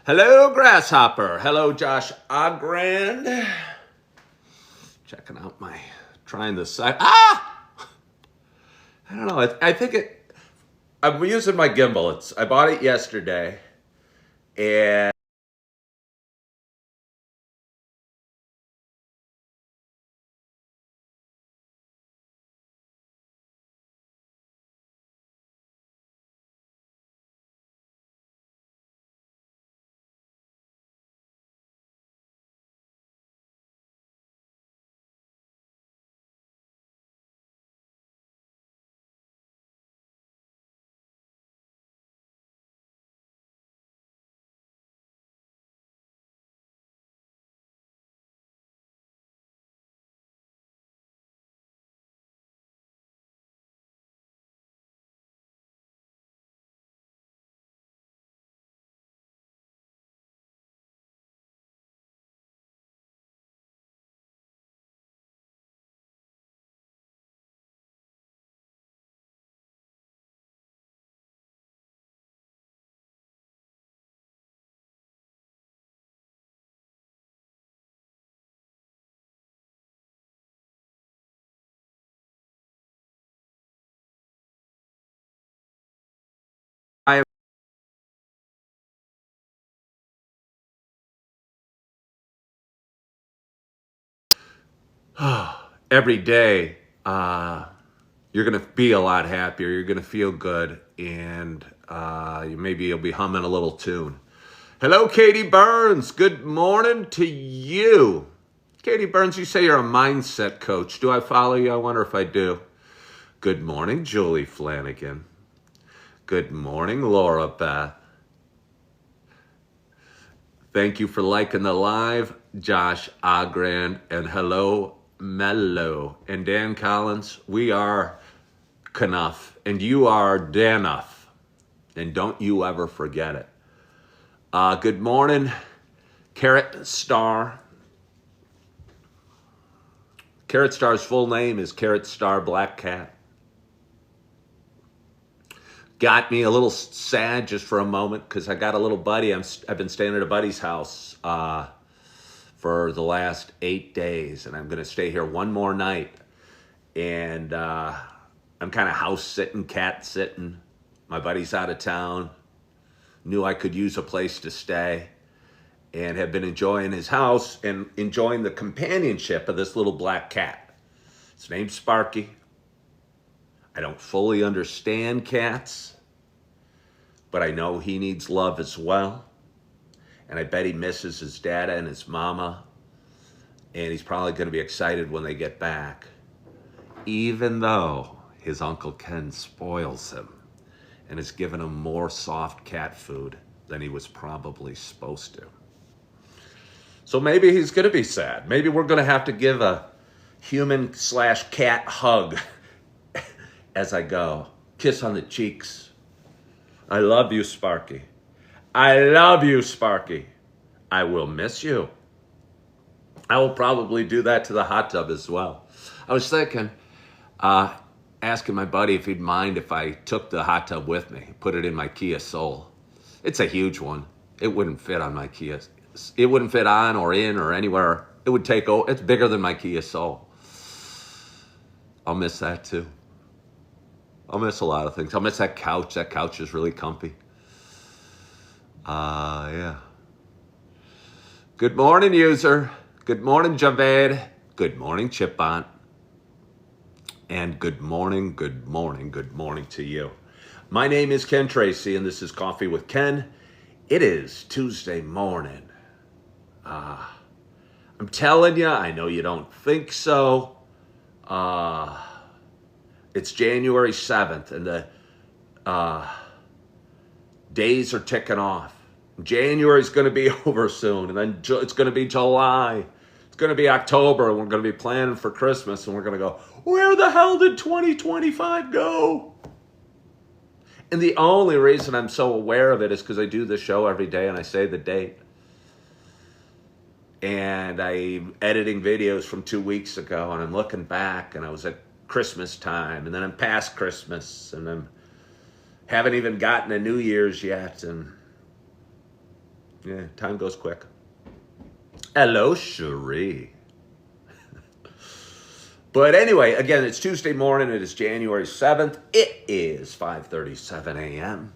Hello, Grasshopper. Hello, Josh Ogrand. Checking out trying the site. I don't know. I think I'm using my gimbal. I bought it yesterday, and every day you're going to be a lot happier. You're going to feel good, and maybe you'll be humming a little tune. Hello, Katie Burns. Good morning to you. Katie Burns, you say you're a mindset coach. Do I follow you? I wonder if I do. Good morning, Julie Flanagan. Good morning, Laura Beth. Thank you for liking the live, Josh Ogrand, and hello, Mello. And Dan Collins, we are Knuff, and you are Danuff. And don't you ever forget it. Good morning, Carrot Star. Carrot Star's full name is Carrot Star Black Cat. Got me a little sad just for a moment because I got a little buddy. I've been staying at a buddy's house for the last 8 days, and I'm going to stay here one more night. And I'm kind of house sitting, cat sitting. My buddy's out of town. Knew I could use a place to stay, and have been enjoying his house and enjoying the companionship of this little black cat. His name's Sparky. I don't fully understand cats, but I know he needs love as well. And I bet he misses his dada and his mama. And he's probably going to be excited when they get back, even though his Uncle Ken spoils him and has given him more soft cat food than he was probably supposed to. So maybe he's going to be sad. Maybe we're going to have to give a human/cat hug as I go. Kiss on the cheeks. I love you, Sparky. I love you, Sparky. I will miss you. I will probably do that to the hot tub as well. I was thinking, asking my buddy if he'd mind if I took the hot tub with me, put it in my Kia Soul. It's a huge one. It wouldn't fit on my Kia. It wouldn't fit on or in or anywhere. It would take, it's bigger than my Kia Soul. I'll miss that too. I'll miss a lot of things. I'll miss that couch. That couch is really comfy. Yeah. Good morning, user. Good morning, Javed. Good morning, Chipbot. And good morning to you. My name is Ken Tracy, and this is Coffee with Ken. It is Tuesday morning. I'm telling you, I know you don't think so. It's January 7th, and the days are ticking off. January's going to be over soon, and then it's going to be July. It's going to be October, and we're going to be planning for Christmas, and we're going to go, where the hell did 2025 go? And the only reason I'm so aware of it is because I do this show every day, and I say the date. And I'm editing videos from 2 weeks ago, and I'm looking back, and I was at Christmas time, and then I'm past Christmas, and I'm haven't even gotten to New Year's yet, and yeah, time goes quick. Hello, Cherie. But anyway, again, it's Tuesday morning. It is January 7th. It is 5:37 a.m.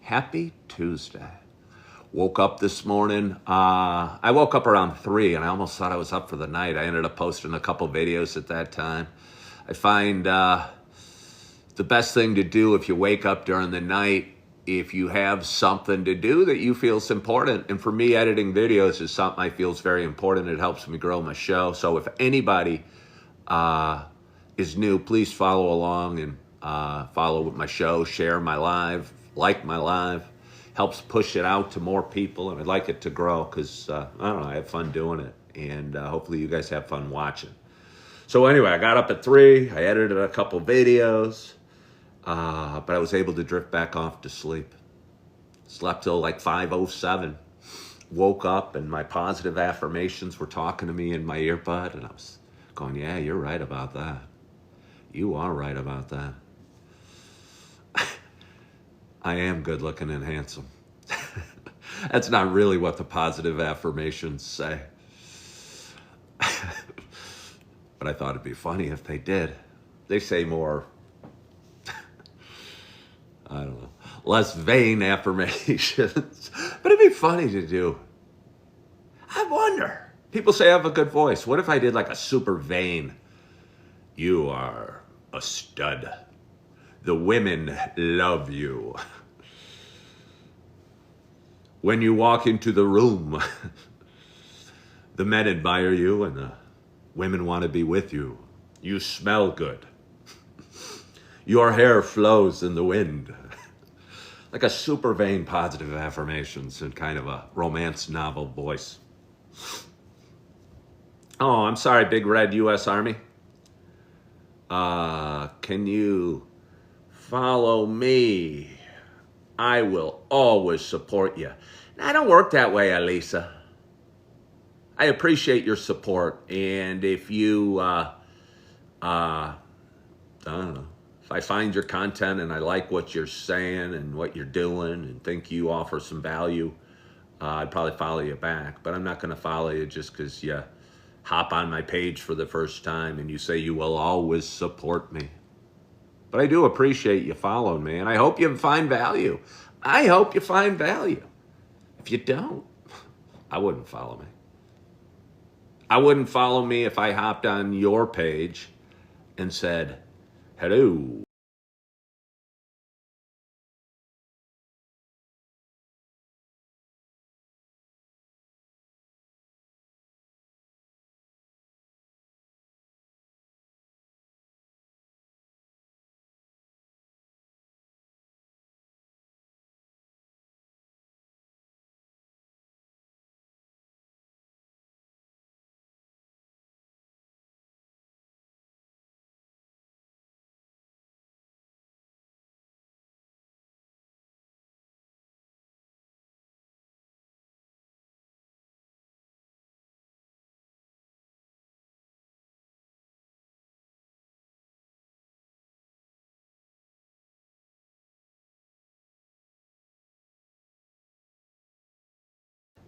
Happy Tuesday. Woke up this morning. I woke up around 3, and I almost thought I was up for the night. I ended up posting a couple videos at that time. I find the best thing to do if you wake up during the night, if you have something to do that you feel is important. And for me, editing videos is something I feel is very important. It helps me grow my show. So if anybody is new, please follow along and follow my show, share my live, like my live. Helps push it out to more people, and I'd like it to grow because, I don't know, I have fun doing it, and hopefully you guys have fun watching. So anyway, I got up at 3, I edited a couple videos, but I was able to drift back off to sleep. Slept till like 5:07, woke up, and my positive affirmations were talking to me in my earbud, and I was going, yeah, you're right about that. You are right about that. I am good looking and handsome. That's not really what the positive affirmations say. But I thought it'd be funny if they did. They say more, I don't know, less vain affirmations. But it'd be funny to do. I wonder. People say I have a good voice. What if I did like a super vain, you are a stud. The women love you. When you walk into the room, the men admire you and the women want to be with you. You smell good. Your hair flows in the wind. Like a super vain positive affirmations in kind of a romance novel voice. Oh, I'm sorry, Big Red U.S. Army. Can you follow me? I will always support you. Now, I don't work that way, Elisa. I appreciate your support. And if you, I don't know, if I find your content and I like what you're saying and what you're doing and think you offer some value, I'd probably follow you back. But I'm not going to follow you just because you hop on my page for the first time and you say you will always support me. But I do appreciate you following me, and I hope you find value. I hope you find value. If you don't, I wouldn't follow me. I wouldn't follow me if I hopped on your page and said, hello.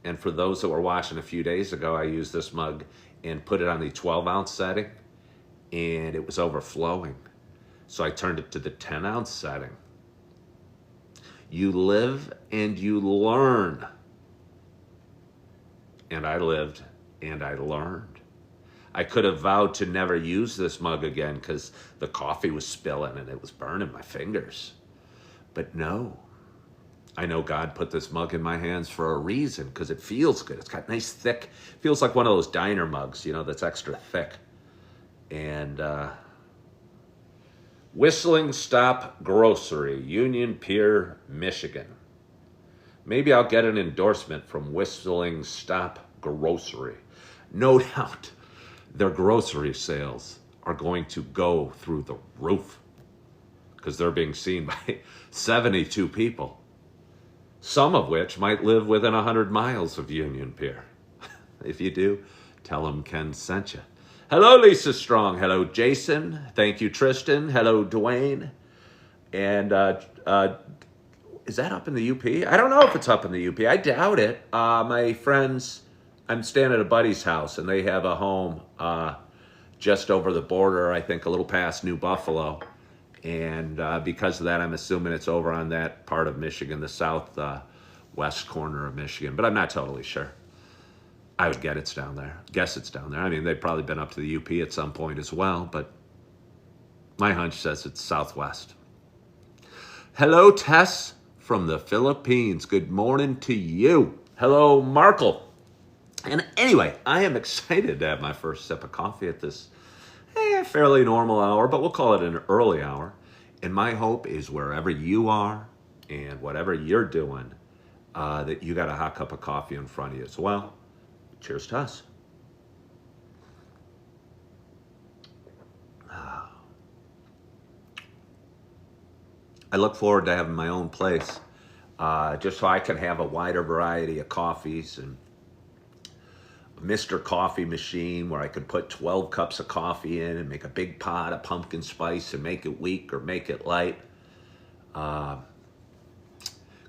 And for those that were watching a few days ago, I used this mug and put it on the 12-ounce setting. and it was overflowing. So I turned it to the 10-ounce setting. You live and you learn. And I lived and I learned. I could have vowed to never use this mug again because the coffee was spilling and it was burning my fingers. But no, I know God put this mug in my hands for a reason because it feels good. It's got nice thick, feels like one of those diner mugs, you know, that's extra thick. And Whistling Stop Grocery, Union Pier, Michigan. Maybe I'll get an endorsement from Whistling Stop Grocery. No doubt their grocery sales are going to go through the roof because they're being seen by 72 people, some of which might live within 100 miles of Union Pier. If you do, tell them Ken sent you. Hello, Lisa Strong. Hello, Jason. Thank you, Tristan. Hello, Dwayne. And is that up in the UP? I don't know if it's up in the UP. I doubt it. My friends, I'm staying at a buddy's house, and they have a home just over the border, I think a little past New Buffalo. And because of that, I'm assuming it's over on that part of Michigan, the southwest corner of Michigan. But I'm not totally sure. I would guess it's down there. I mean, they've probably been up to the UP at some point as well, but my hunch says it's southwest. Hello, Tess from the Philippines. Good morning to you. Hello, Markle. And anyway, I am excited to have my first sip of coffee at this fairly normal hour, but we'll call it an early hour. And my hope is wherever you are and whatever you're doing, that you got a hot cup of coffee in front of you as well. Cheers to us. I look forward to having my own place, just so I can have a wider variety of coffees and a Mr. Coffee machine where I could put 12 cups of coffee in and make a big pot of pumpkin spice and make it weak or make it light. Because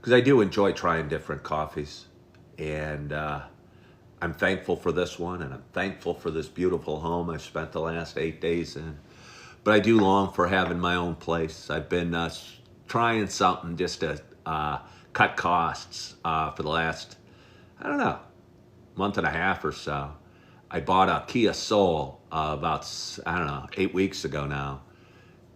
I do enjoy trying different coffees. And I'm thankful for this one, and I'm thankful for this beautiful home I've spent the last 8 days in. But I do long for having my own place. I've been trying something just to cut costs for the last, I don't know, month and a half or so. I bought a Kia Soul about, 8 weeks ago now.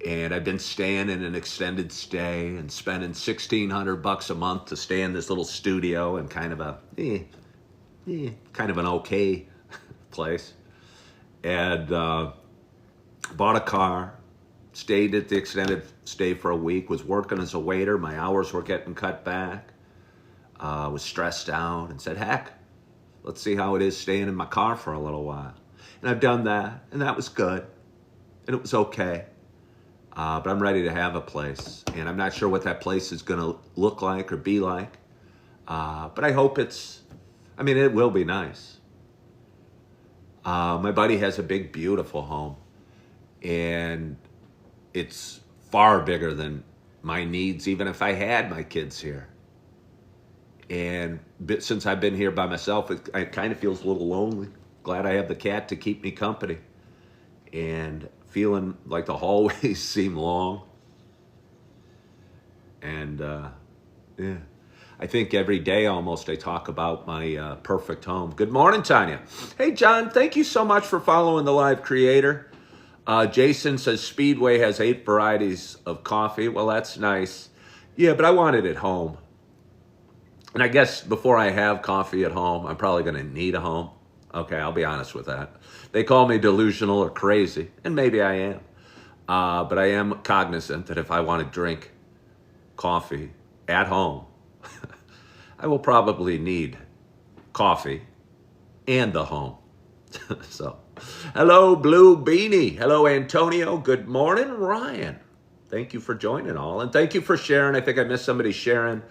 And I've been staying in an extended stay and spending $1,600 a month to stay in this little studio and kind of an okay place. And bought a car, stayed at the extended stay for a week, was working as a waiter. My hours were getting cut back. Was stressed out and said, heck, let's see how it is staying in my car for a little while. And I've done that, and that was good. And it was okay. But I'm ready to have a place. And I'm not sure what that place is going to look like or be like. But I hope it will be nice. My buddy has a big, beautiful home. And it's far bigger than my needs, even if I had my kids here. And since I've been here by myself, it kind of feels a little lonely. Glad I have the cat to keep me company. And feeling like the hallways seem long. And yeah, I think every day almost I talk about my perfect home. Good morning, Tanya. Hey, John, thank you so much for following the live creator. Jason says Speedway has 8 varieties of coffee. Well, that's nice. Yeah, but I want it at home. And I guess before I have coffee at home, I'm probably going to need a home. Okay, I'll be honest with that. They call me delusional or crazy, and maybe I am. But I am cognizant that if I want to drink coffee at home, I will probably need coffee and the home. So, hello, Blue Beanie. Hello, Antonio. Good morning, Ryan. Thank you for joining all, and thank you for sharing. I think I missed somebody sharing.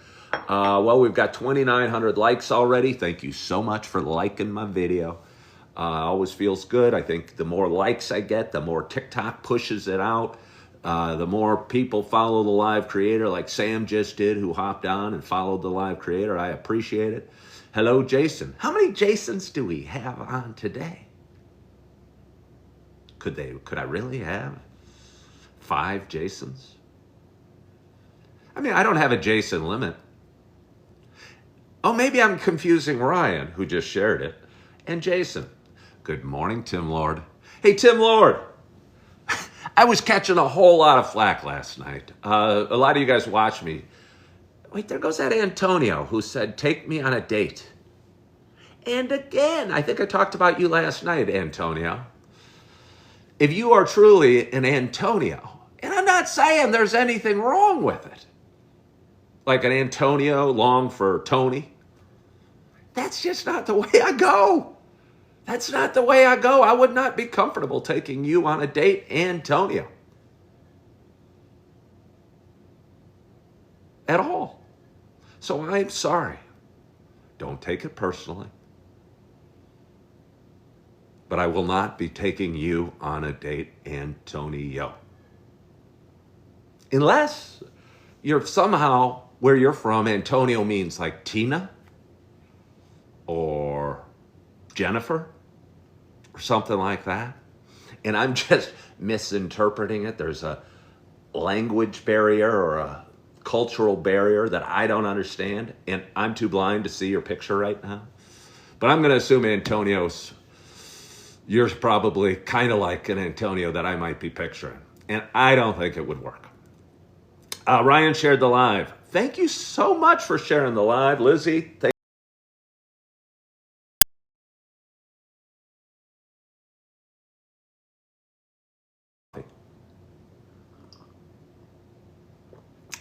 Well, we've got 2,900 likes already. Thank you so much for liking my video. Always feels good. I think the more likes I get, the more TikTok pushes it out. The more people follow the live creator, like Sam just did, who hopped on and followed the live creator. I appreciate it. Hello, Jason. How many Jasons do we have on today? Could I really have 5 Jasons? I mean, I don't have a Jason limit. Oh, maybe I'm confusing Ryan, who just shared it, and Jason. Good morning, Tim Lord. Hey, Tim Lord. I was catching a whole lot of flack last night. A lot of you guys watch me. Wait, there goes that Antonio who said, take me on a date. And again, I think I talked about you last night, Antonio. If you are truly an Antonio, and I'm not saying there's anything wrong with it, like an Antonio long for Tony, that's just not the way I go. That's not the way I go. I would not be comfortable taking you on a date, Antonio. At all. So I'm sorry. Don't take it personally. But I will not be taking you on a date, Antonio. Unless you're somehow, where you're from, Antonio means like Tina or Jennifer or something like that. And I'm just misinterpreting it. There's a language barrier or a cultural barrier that I don't understand. And I'm too blind to see your picture right now. But I'm going to assume you're probably kind of like an Antonio that I might be picturing. And I don't think it would work. Ryan shared the live. Thank you so much for sharing the live. Lizzie, thank you.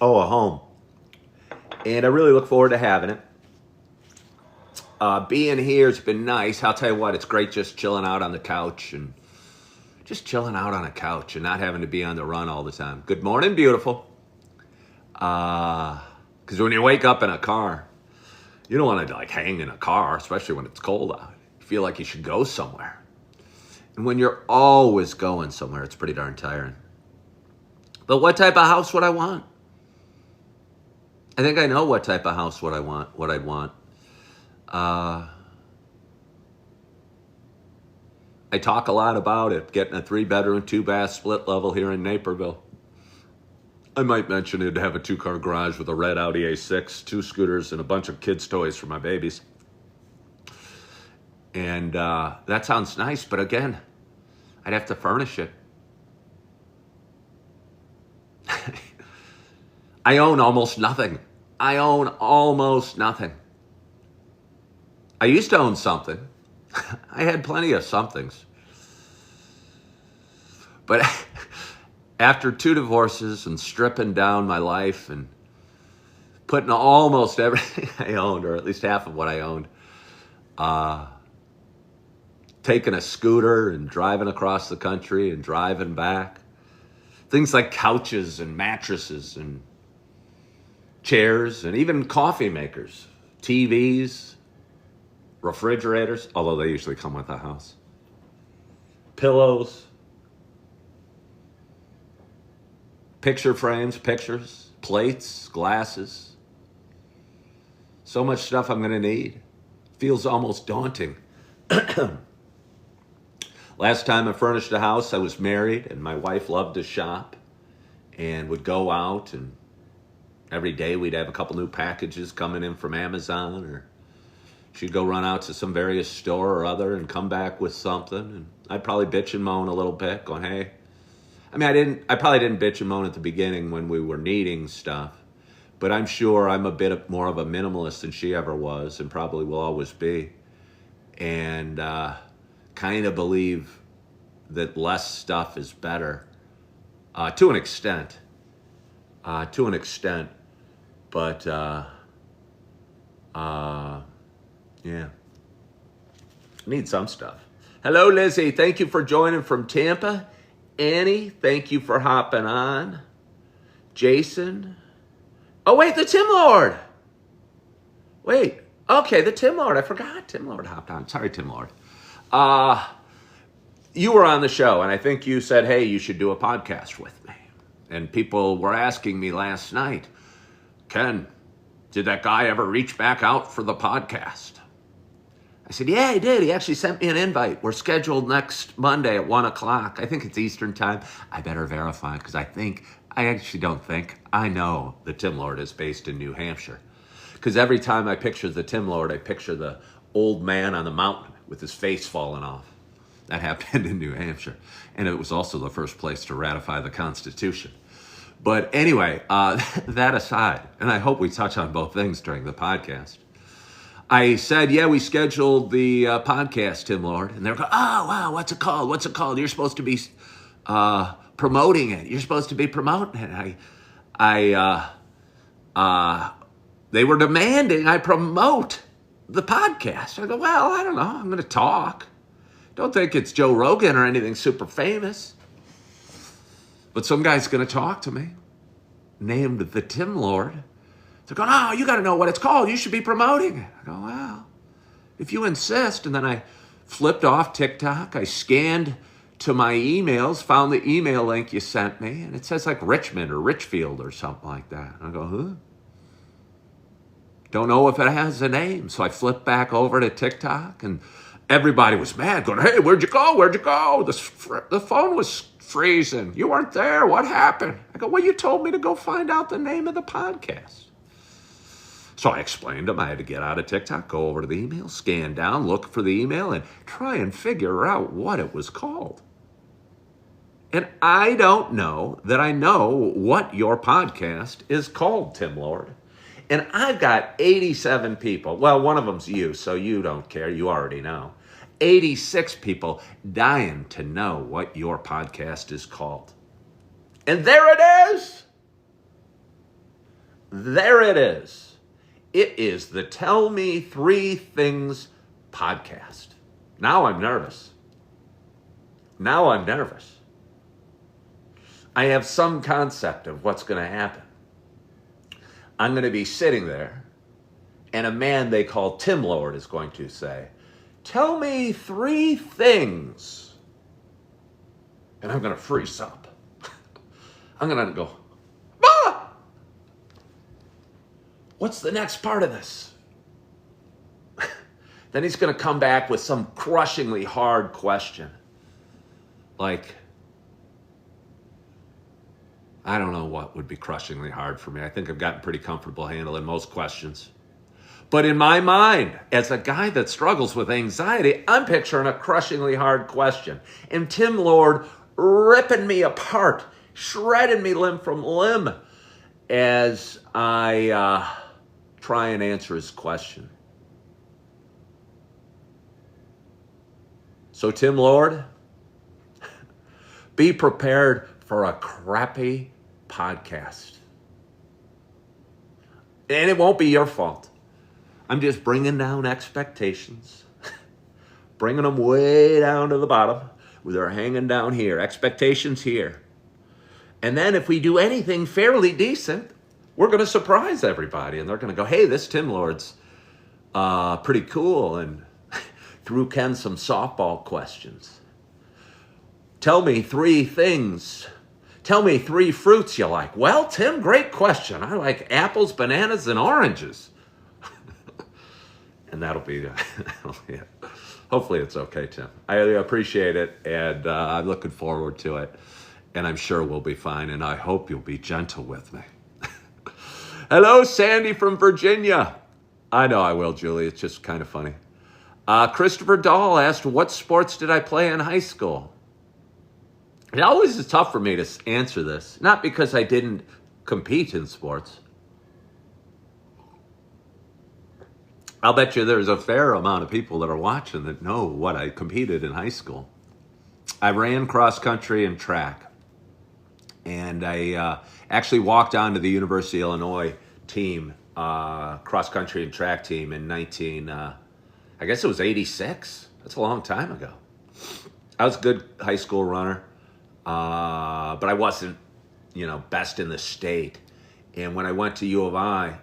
Oh, a home. And I really look forward to having it. Being here has been nice. I'll tell you what, it's great just chilling out on the couch and not having to be on the run all the time. Good morning, beautiful. Because when you wake up in a car, you don't want to like hang in a car, especially when it's cold out. You feel like you should go somewhere. And when you're always going somewhere, it's pretty darn tiring. But what type of house would I want? I think I know what type of house what I'd want. I talk a lot about it, getting a 3-bedroom, 2-bath split level here in Naperville. I might mention it'd have a 2-car garage with a red Audi A6, 2 scooters, and a bunch of kids' toys for my babies. And that sounds nice, but again, I'd have to furnish it. I own almost nothing. I used to own something. I had plenty of somethings. But after 2 divorces and stripping down my life and putting almost everything I owned, or at least half of what I owned, taking a scooter and driving across the country and driving back, things like couches and mattresses and chairs and even coffee makers, TVs, refrigerators, although they usually come with the house, pillows, picture frames, pictures, plates, glasses. So much stuff I'm going to need. Feels almost daunting. Last time I furnished a house, I was married, and my wife loved to shop and would go out, and every day we'd have a couple new packages coming in from Amazon, or she'd go run out to some various store or other and come back with something. And I'd probably bitch and moan a little bit, going, hey. I probably didn't bitch and moan at the beginning when we were needing stuff, but I'm sure I'm a bit more of a minimalist than she ever was and probably will always be. And kind of believe that less stuff is better to an extent. But yeah, need some stuff. Hello, Lizzie. Thank you for joining from Tampa. Annie, thank you for hopping on. Jason. Oh, wait, the Tim Lord. Wait, okay, the Tim Lord. I forgot Tim Lord hopped on. Sorry, Tim Lord. You were on the show, and I think you said, hey, you should do a podcast with me. And people were asking me last night, Ken, did that guy ever reach back out for the podcast? I said, yeah, he did. He actually sent me an invite. We're scheduled next Monday at 1 o'clock. I think it's Eastern time. I better verify because I actually don't think, I know the Tim Lord is based in New Hampshire. Because every time I picture the Tim Lord, I picture the old man on the mountain with his face falling off. That happened in New Hampshire. And it was also the first place to ratify the Constitution. But anyway, that aside, and I hope we touch on both things during the podcast. I said, yeah, we scheduled the podcast, Tim Lord. And they're going, oh, wow, what's it called? What's it called? You're supposed to be promoting it. You're supposed to be promoting it. They were demanding I promote the podcast. I go, well, I don't know. I'm going to talk. Don't think it's Joe Rogan or anything super famous. But some guy's going to talk to me, named the Tim Lord. They're going, oh, you got to know what it's called. You should be promoting it. I go, well, if you insist. And then I flipped off TikTok. I scanned to my emails, found the email link you sent me, and it says like Richmond or Richfield or something like that. And I go, huh? Don't know if it has a name. So I flipped back over to TikTok, and everybody was mad, going, hey, where'd you go? Where'd you go? The phone was freezing. You weren't there. What happened? I go, well, you told me to go find out the name of the podcast. So I explained to them I had to get out of TikTok, go over to the email, scan down, look for the email, and try and figure out what it was called. And I don't know that I know what your podcast is called, Tim Lord. And I've got 87 people. Well, one of them's you, so you don't care. You already know. 86 people dying to know what your podcast is called. And there it is. There it is. It is the Tell Me 3 Things podcast. Now I'm nervous. I have some concept of what's going to happen. I'm going to be sitting there, and a man they call Tim Lord is going to say, tell me 3 things. And I'm going to freeze up. I'm going to go, ah! What's the next part of this? Then he's going to come back with some crushingly hard question. Like, I don't know what would be crushingly hard for me. I think I've gotten pretty comfortable handling most questions. But in my mind, as a guy that struggles with anxiety, I'm picturing a crushingly hard question. And Tim Lord ripping me apart, shredding me limb from limb as I try and answer his question. So Tim Lord, be prepared for a crappy podcast. And it won't be your fault. I'm just bringing down expectations, bringing them way down to the bottom. They're hanging down here, expectations here. And then if we do anything fairly decent, we're going to surprise everybody. And they're going to go, hey, this Tim Lord's pretty cool. And threw Ken some softball questions. Tell me 3 things. Tell me 3 fruits you like. Well, Tim, great question. I like apples, bananas, and oranges. And that'll be it. Hopefully it's okay, Tim. I appreciate it, and I'm looking forward to it. And I'm sure we'll be fine, and I hope you'll be gentle with me. Hello, Sandy from Virginia. I know I will, Julie. It's just kind of funny. Christopher Dahl asked, what sports did I play in high school? It always is tough for me to answer this, not because I didn't compete in sports. I'll bet you there's a fair amount of people that are watching that know what I competed in high school. I ran cross country and track. And I actually walked on to the University of Illinois team, cross country and track team in I guess it was 86. That's a long time ago. I was a good high school runner, but I wasn't, best in the state. And when I went to U of I,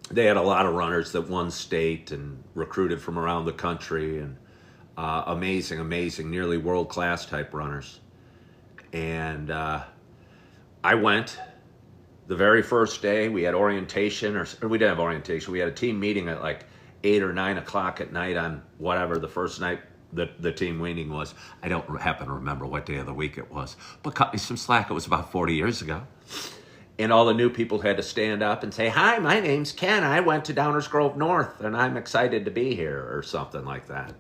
they had a lot of runners that won state and recruited from around the country, and amazing, nearly world-class type runners. And I went the very first day. We had orientation, or we didn't have orientation. We had a team meeting at like 8 or 9 o'clock at night on whatever the first night the team meeting was. I don't happen to remember what day of the week it was, but cut me some slack. It was about 40 years ago. And all the new people had to stand up and say, "Hi, my name's Ken. I went to Downers Grove North, and I'm excited to be here," or something like that.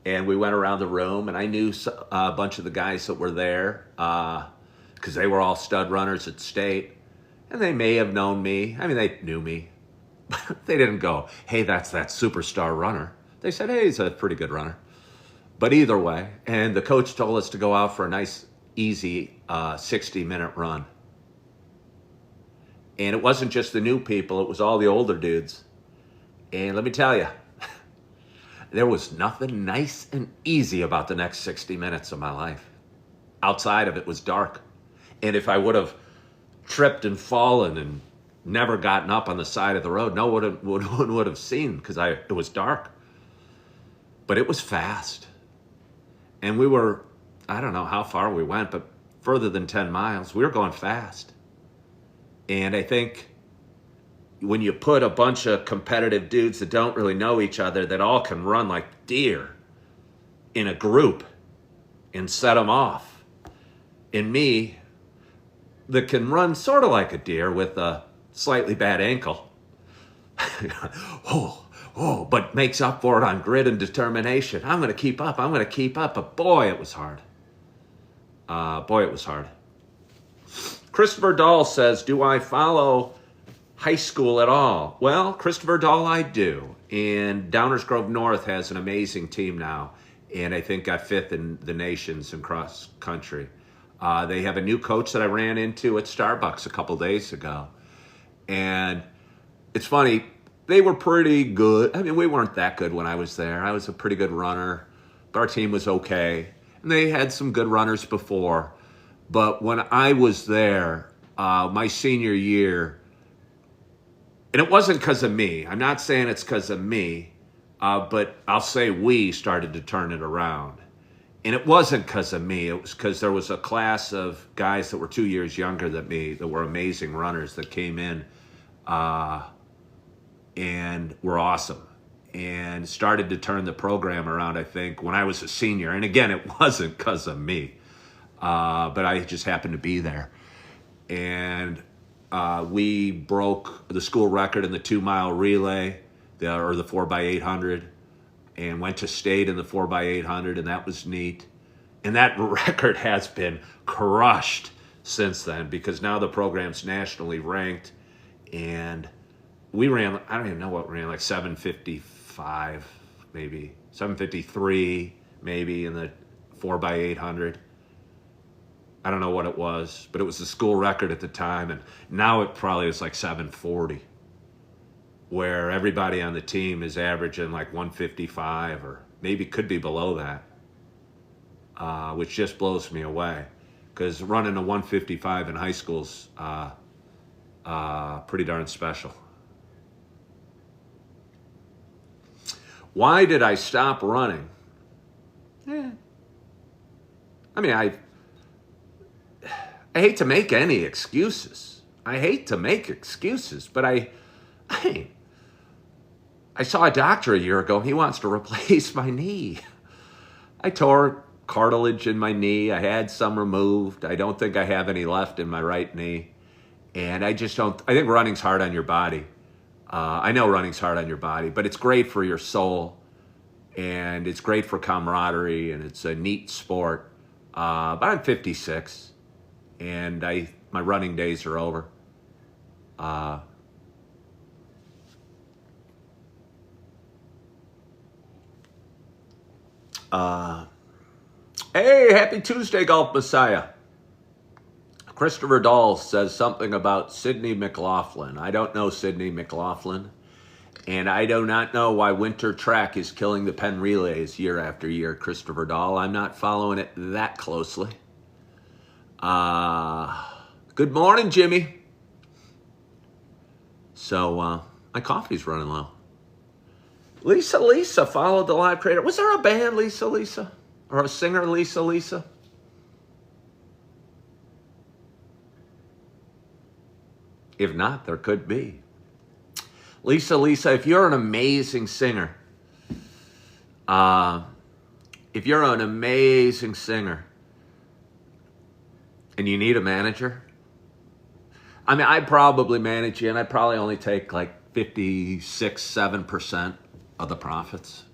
And we went around the room, and I knew a bunch of the guys that were there because they were all stud runners at state. And they may have known me. I mean, they knew me. They didn't go, "Hey, that's that superstar runner." They said, "Hey, he's a pretty good runner." But either way, and the coach told us to go out for a nice, easy 60-minute run. And it wasn't just the new people, it was all the older dudes. And let me tell you, there was nothing nice and easy about the next 60 minutes of my life. Outside of it was dark. And if I would have tripped and fallen and never gotten up on the side of the road, no one would have seen because it was dark. But it was fast. And we were, I don't know how far we went, but further than 10 miles. We were going fast. And I think when you put a bunch of competitive dudes that don't really know each other, that all can run like deer in a group and set them off. And me, that can run sort of like a deer with a slightly bad ankle. But makes up for it on grit and determination. I'm going to keep up. I'm going to keep up. But boy, it was hard. Christopher Dahl says, "Do I follow high school at all?" Well, Christopher Dahl, I do. And Downers Grove North has an amazing team now. And I think got 5th in the nations in cross country. They have a new coach that I ran into at Starbucks a couple days ago. And it's funny, they were pretty good. I mean, we weren't that good when I was there. I was a pretty good runner. But our team was okay. And they had some good runners before. But when I was there, my senior year, and it wasn't because of me. I'm not saying it's because of me, but I'll say we started to turn it around. And it wasn't because of me. It was because there was a class of guys that were 2 years younger than me that were amazing runners that came in and were awesome and started to turn the program around, I think, when I was a senior. And again, it wasn't because of me, but I just happened to be there. And we broke the school record in the 2-mile relay, or the 4x800, and went to state in the 4x800, and that was neat. And that record has been crushed since then because now the program's nationally ranked, and we ran, I don't even know what we ran, like 7:55, maybe 7:53, maybe in the 4x800. I don't know what it was, but it was the school record at the time, and now it probably is like 7:40, where everybody on the team is averaging like 1:55 or maybe could be below that, which just blows me away because running a 1:55 in high school's pretty darn special. Why did I stop running? I mean, I hate to make any excuses. But I saw a doctor a year ago. He wants to replace my knee. I tore cartilage in my knee. I had some removed. I don't think I have any left in my right knee. And I just don't, I think running's hard on your body. I know running's hard on your body, but it's great for your soul. And it's great for camaraderie, and it's a neat sport. But I'm 56, and my running days are over. Hey, happy Tuesday, Golf Messiah. Christopher Dahl says something about Sidney McLaughlin. I don't know Sidney McLaughlin, and I do not know why winter track is killing the Penn relays year after year, Christopher Dahl. I'm not following it that closely. Good morning, Jimmy. So, my coffee's running low. Lisa followed the live creator. Was there a band, Lisa? Or a singer, Lisa? If not, there could be. Lisa, if you're an amazing singer, and you need a manager, I mean, I'd probably manage you, and I'd probably only take like 56-7% of the profits.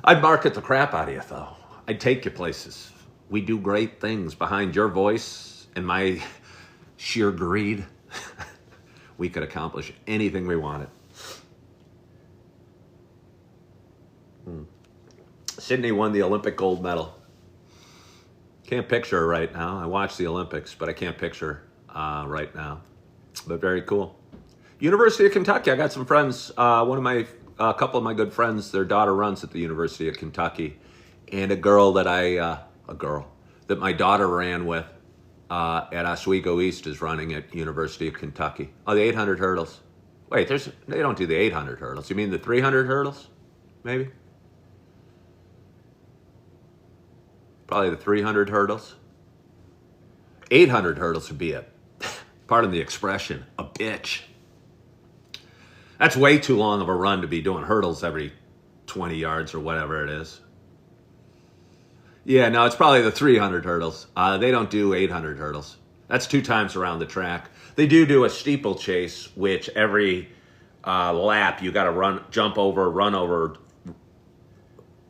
I'd market the crap out of you, though. I'd take you places. We do great things behind your voice and my sheer greed. We could accomplish anything we wanted. Sydney won the Olympic gold medal. Can't picture her right now. I watched the Olympics, but I can't picture her right now. But very cool. University of Kentucky. I got some friends. A couple of my good friends, their daughter runs at the University of Kentucky, and a girl that my daughter ran with at Oswego East is running at University of Kentucky. Oh, the 800 hurdles. Wait, they don't do the 800 hurdles. You mean the 300 hurdles? Maybe. Probably the 300 hurdles. 800 hurdles would be pardon the expression, a bitch. That's way too long of a run to be doing hurdles every 20 yards or whatever it is. Yeah, no, it's probably the 300 hurdles. They don't do 800 hurdles. That's 2 times around the track. They do a steeplechase, which every lap you got to run over.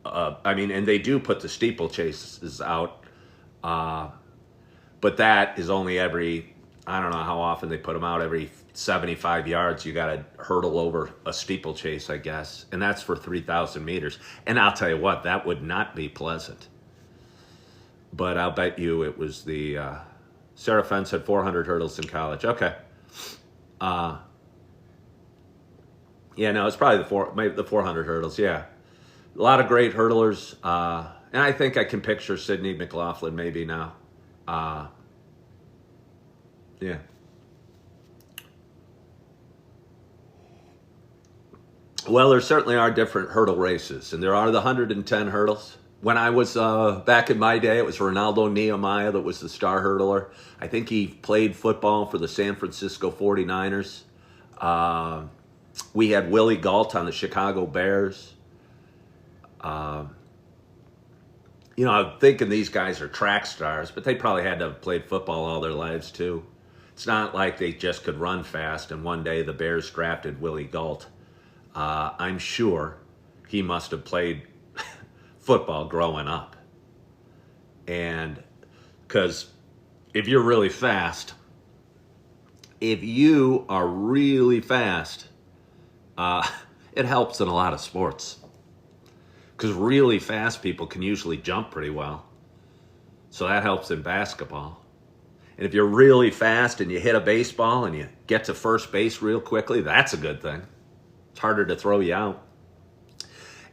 And they do put the steeplechases out, but that is only every, I don't know how often they put them out, every 75 yards you got to hurdle over a steeplechase, I guess, and that's for 3,000 meters. And I'll tell you what, that would not be pleasant. But I'll bet you it was the, Sarah Fentz had 400 hurdles in college. Okay. Yeah, no, it's probably maybe the 400 hurdles, yeah. A lot of great hurdlers, and I think I can picture Sydney McLaughlin maybe now. Yeah. Well, there certainly are different hurdle races, and there are the 110 hurdles. When I was back in my day, it was Ronaldo Nehemiah that was the star hurdler. I think he played football for the San Francisco 49ers. We had Willie Gault on the Chicago Bears. I'm thinking these guys are track stars, but they probably had to have played football all their lives too. It's not like they just could run fast, and one day the Bears drafted Willie Gault. I'm sure he must have played football growing up. And because if you're really fast, it helps in a lot of sports. Because really fast people can usually jump pretty well. So that helps in basketball. And if you're really fast and you hit a baseball and you get to first base real quickly, that's a good thing. It's harder to throw you out.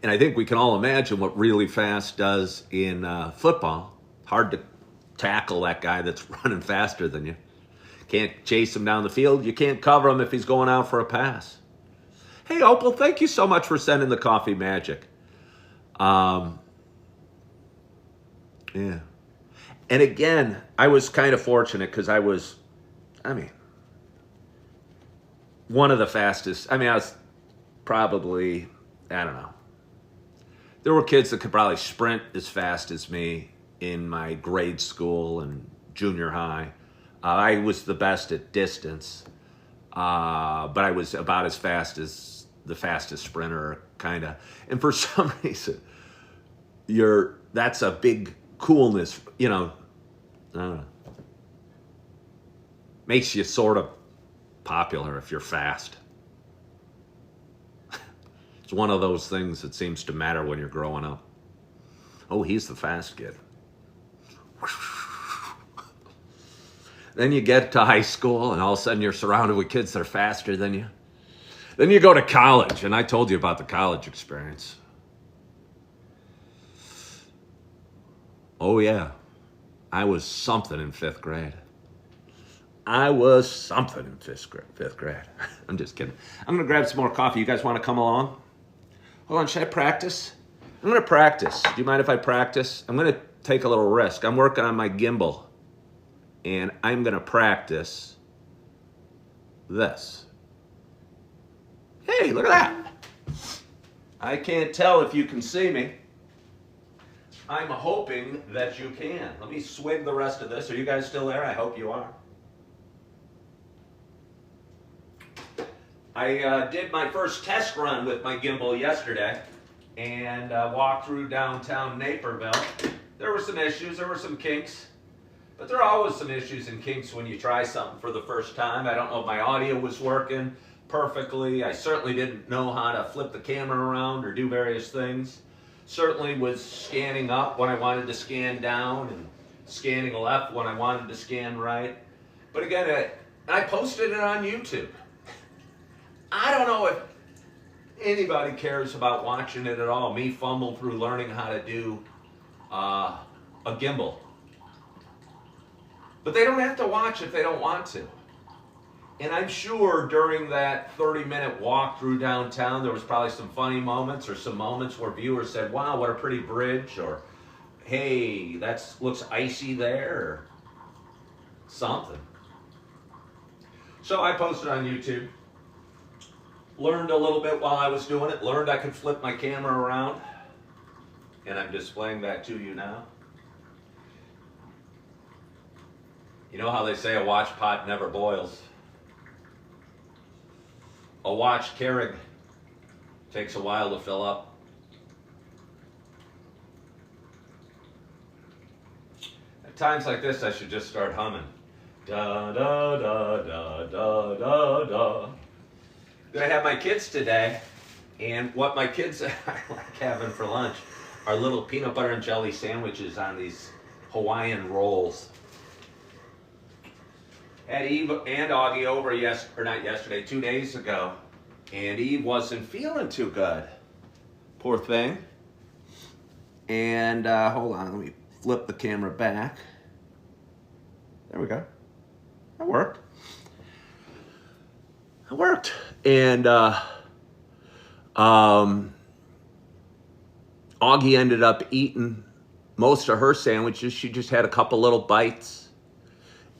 And I think we can all imagine what really fast does in football. Hard to tackle that guy that's running faster than you. Can't chase him down the field. You can't cover him if he's going out for a pass. Hey, Opal, thank you so much for sending the coffee magic. Yeah. And again, I was kind of fortunate because I was one of the fastest. I was probably, I don't know. There were kids that could probably sprint as fast as me in my grade school and junior high. I was the best at distance, but I was about as fast as the fastest sprinter, kind of. And for some reason, that's a big coolness, I don't know. Makes you sort of popular if you're fast. It's one of those things that seems to matter when you're growing up. Oh, he's the fast kid. Then you get to high school, and all of a sudden you're surrounded with kids that are faster than you. Then you go to college, and I told you about the college experience. Oh, yeah. I was something in 5th grade. I'm just kidding. I'm going to grab some more coffee. You guys want to come along? Hold on, should I practice? I'm going to practice. Do you mind if I practice? I'm going to take a little risk. I'm working on my gimbal, and I'm going to practice this. Hey, look at that. I can't tell if you can see me. I'm hoping that you can. Let me swig the rest of this. Are you guys still there? I hope you are. I did my first test run with my gimbal yesterday and walked through downtown Naperville. There were some issues, there were some kinks, but there are always some issues and kinks when you try something for the first time. I don't know if my audio was working perfectly. I certainly didn't know how to flip the camera around or do various things. Certainly was scanning up when I wanted to scan down and scanning left when I wanted to scan right. But again, I posted it on YouTube. I don't know if anybody cares about watching it at all. Me fumble through learning how to do a gimbal. But they don't have to watch if they don't want to. And I'm sure during that 30-minute walk through downtown, there was probably some funny moments or some moments where viewers said, wow, what a pretty bridge, or hey, that looks icy there, or something. So I posted on YouTube. Learned a little bit while I was doing it. Learned I could flip my camera around. And I'm displaying that to you now. You know how they say a watch pot never boils? A watch Keurig takes a while to fill up. At times like this, I should just start humming. Da da da da da da da. Gonna have my kids today, and what my kids I like having for lunch are little peanut butter and jelly sandwiches on these Hawaiian rolls. Had Eve and Augie over not yesterday, 2 days ago, and Eve wasn't feeling too good. Poor thing. And hold on, let me flip the camera back. There we go. That worked. It worked. And Augie ended up eating most of her sandwiches. She just had a couple little bites.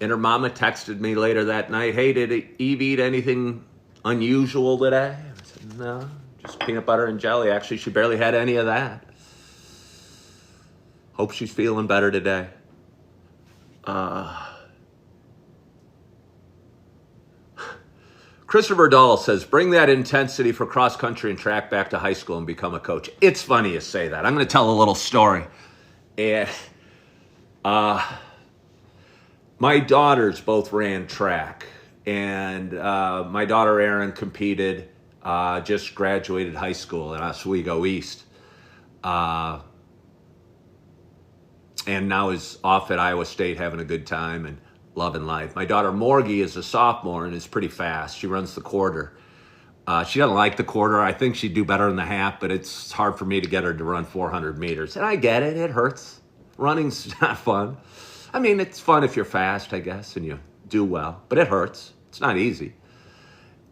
And her mama texted me later that night, hey, did Eve eat anything unusual today? I said, no, just peanut butter and jelly. Actually, she barely had any of that. Hope she's feeling better today. Christopher Dahl says, bring that intensity for cross country and track back to high school and become a coach. It's funny you say that. I'm going to tell a little story. And my daughters both ran track. And my daughter Erin competed, just graduated high school in Oswego East. And now is off at Iowa State having a good time and loving life. My daughter Morgie is a sophomore and is pretty fast. She runs the quarter. She doesn't like the quarter. I think she'd do better in the half, but it's hard for me to get her to run 400 meters. And I get it. It hurts. Running's not fun. I mean, it's fun if you're fast, I guess, and you do well, but it hurts. It's not easy.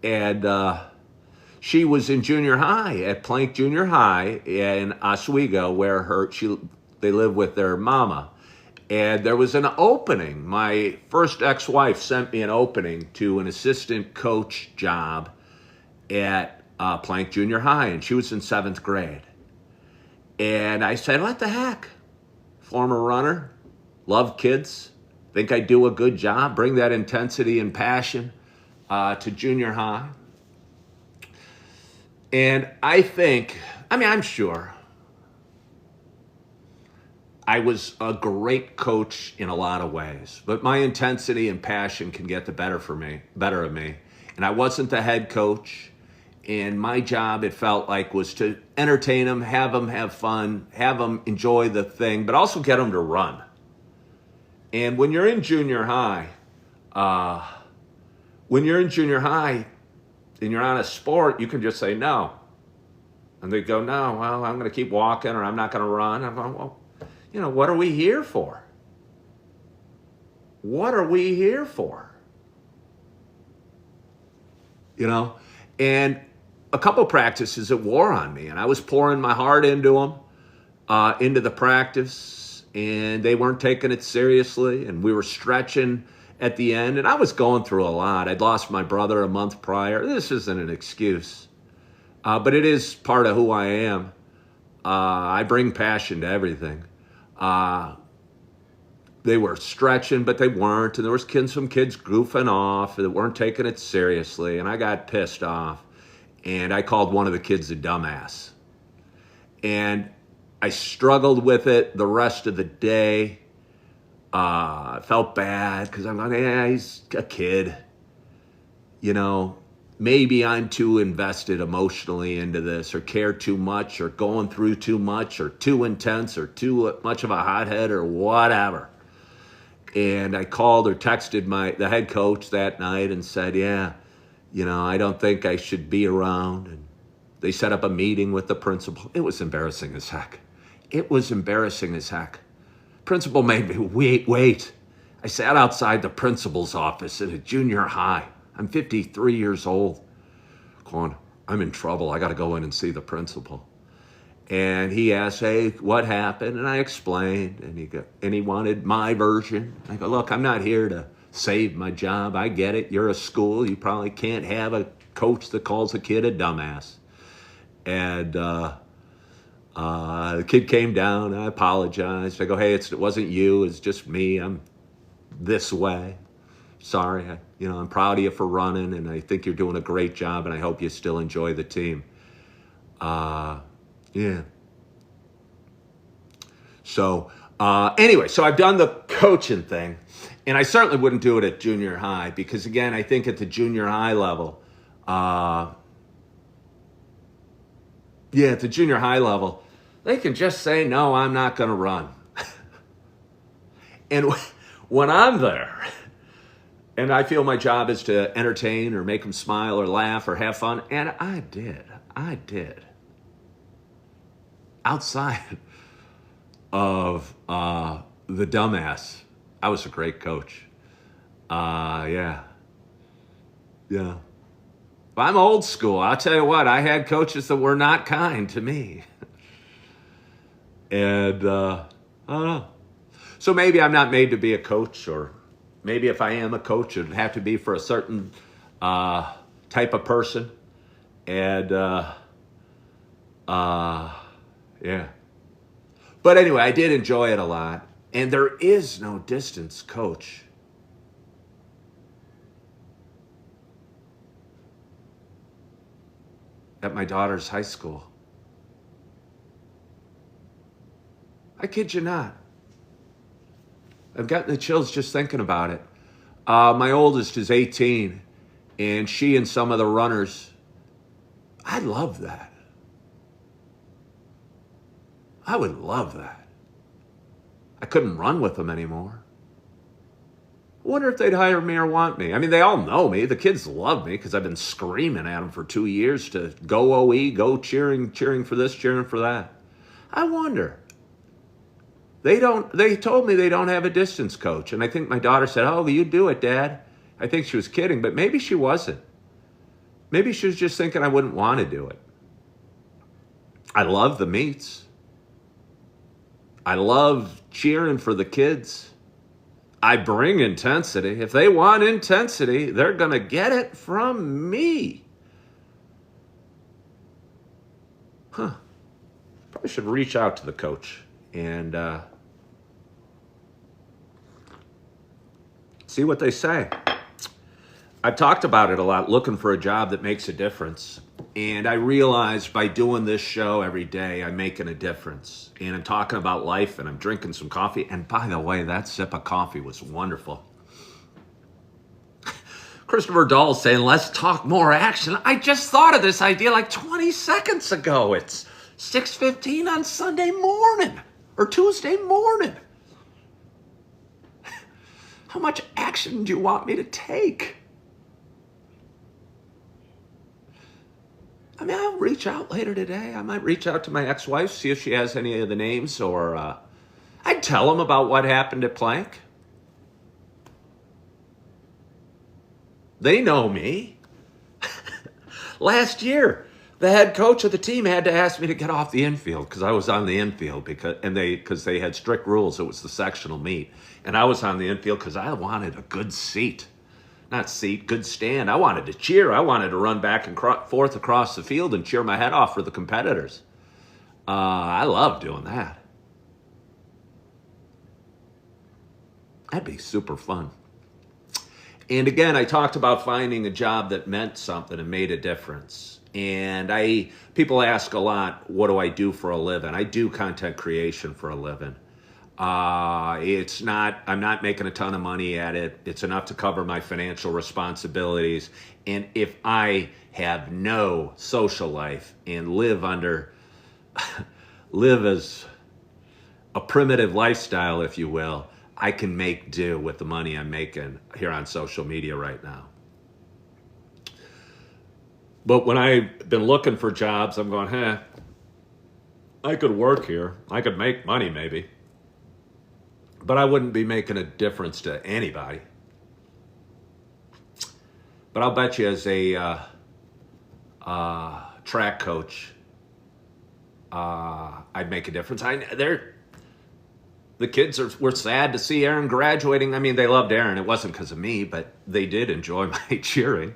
And she was in junior high at Plank Junior High in Oswego, where they live with their mama. And there was an opening. My first ex-wife sent me an opening to an assistant coach job at Plank Junior High, and she was in 7th grade. And I said, what the heck? Former runner, love kids, think I do a good job, bring that intensity and passion to junior high. And I'm sure I was a great coach in a lot of ways, but my intensity and passion can get the better of me. And I wasn't the head coach, and my job, it felt like, was to entertain them, have them have fun, have them enjoy the thing, but also get them to run. And when you're in junior high, and you're on a sport, you can just say no. And they go, no, well, I'm going to keep walking, or I'm not going to run. I'm going, well, what are we here for? What are we here for? And a couple practices, it wore on me, and I was pouring my heart into them, into the practice, and they weren't taking it seriously, and we were stretching at the end, and I was going through a lot. I'd lost my brother a month prior. This isn't an excuse. But it is part of who I am. I bring passion to everything. They were stretching, but they weren't. And there was some kids goofing off that weren't taking it seriously. And I got pissed off. And I called one of the kids a dumbass. And I struggled with it the rest of the day. I felt bad because I'm like, yeah, he's a kid. You know, maybe I'm too invested emotionally into this, or care too much, or going through too much, or too intense, or too much of a hothead, or whatever. And I called or texted the head coach that night and said, yeah, you know, I don't think I should be around. And they set up a meeting with the principal. It was embarrassing as heck. It was embarrassing as heck. Principal made me wait. I sat outside the principal's office at a junior high. I'm 53 years old. Going, I'm in trouble. I got to go in and see the principal. And he asked, hey, what happened? And I explained, and he wanted my version. I go, look, I'm not here to save my job. I get it. You're a school. You probably can't have a coach that calls a kid a dumbass. And the kid came down. I apologized. I go, hey, it wasn't you. It's just me. I'm this way. Sorry. I'm proud of you for running, and I think you're doing a great job, and I hope you still enjoy the team. Yeah. So anyway, so I've done the coaching thing, and I certainly wouldn't do it at junior high because, again, I think at the junior high level, at the junior high level, they can just say, no, I'm not going to run. And when I'm there, and I feel my job is to entertain or make them smile or laugh or have fun, and I did. Outside of the dumbass, I was a great coach. Yeah. But I'm old school. I'll tell you what, I had coaches that were not kind to me. And I don't know. So maybe I'm not made to be a coach, or maybe if I am a coach, it'd have to be for a certain type of person. And yeah. But anyway, I did enjoy it a lot. And there is no distance coach. At my daughter's high school. I kid you not. I've gotten the chills just thinking about it. My oldest is 18, and she and some of the runners, I love that. I would love that. I couldn't run with them anymore. I wonder if they'd hire me or want me. I mean, they all know me. The kids love me because I've been screaming at them for 2 years to go OE, go cheering for this, cheering for that. I wonder. They told me they don't have a distance coach. And I think my daughter said, oh, you do it, Dad. I think she was kidding, but maybe she wasn't. Maybe she was just thinking I wouldn't want to do it. I love the meets. I love cheering for the kids. I bring intensity. If they want intensity, they're going to get it from me. Probably should reach out to the coach and see what they say. I've talked about it a lot, looking for a job that makes a difference. And I realized by doing this show every day, I'm making a difference. And I'm talking about life, and I'm drinking some coffee. And by the way, that sip of coffee was wonderful. Christopher Dahl saying, let's talk more action. I just thought of this idea like 20 seconds ago. It's 6:15 on Sunday morning or Tuesday morning. How much action do you want me to take? I mean, I'll reach out later today. I might reach out to my ex-wife, see if she has any of the names, or I'd tell them about what happened at Plank. They know me. Last year, the head coach of the team had to ask me to get off the infield because I was on the infield because they had strict rules. It was the sectional meet. And I was on the infield because I wanted a good seat. not seat, good stand. I wanted to cheer. I wanted to run back and forth across the field and cheer my head off for the competitors. I love doing that. That'd be super fun. And again, I talked about finding a job that meant something and made a difference. And people ask a lot, what do I do for a living? I do content creation for a living. I'm not making a ton of money at it. It's enough to cover my financial responsibilities. And if I have no social life and live as a primitive lifestyle, if you will, I can make do with the money I'm making here on social media right now. But when I've been looking for jobs, I'm going, I could work here. I could make money maybe. But I wouldn't be making a difference to anybody. But I'll bet you as a track coach, I'd make a difference. The kids were sad to see Aaron graduating. I mean, they loved Aaron. It wasn't because of me, but they did enjoy my cheering.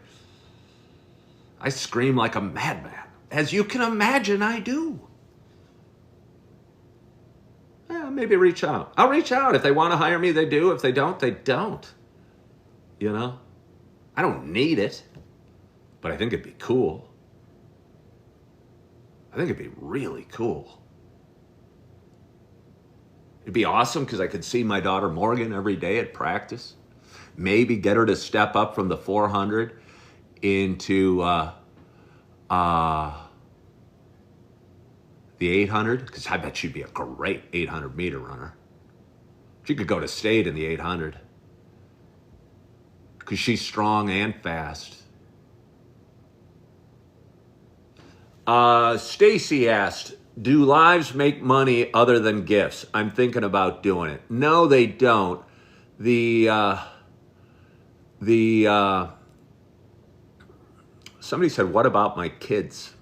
I scream like a madman, as you can imagine I do. Maybe reach out. I'll reach out. If they want to hire me, they do. If they don't, they don't. You know? I don't need it, but I think it'd be cool. I think it'd be really cool. It'd be awesome because I could see my daughter Morgan every day at practice. Maybe get her to step up from the 400 into the 800, because I bet she'd be a great 800 meter runner. She could go to state in the 800 because she's strong and fast. Stacy asked, do lives make money other than gifts? I'm thinking about doing it. No, they don't. Somebody said, what about my kids?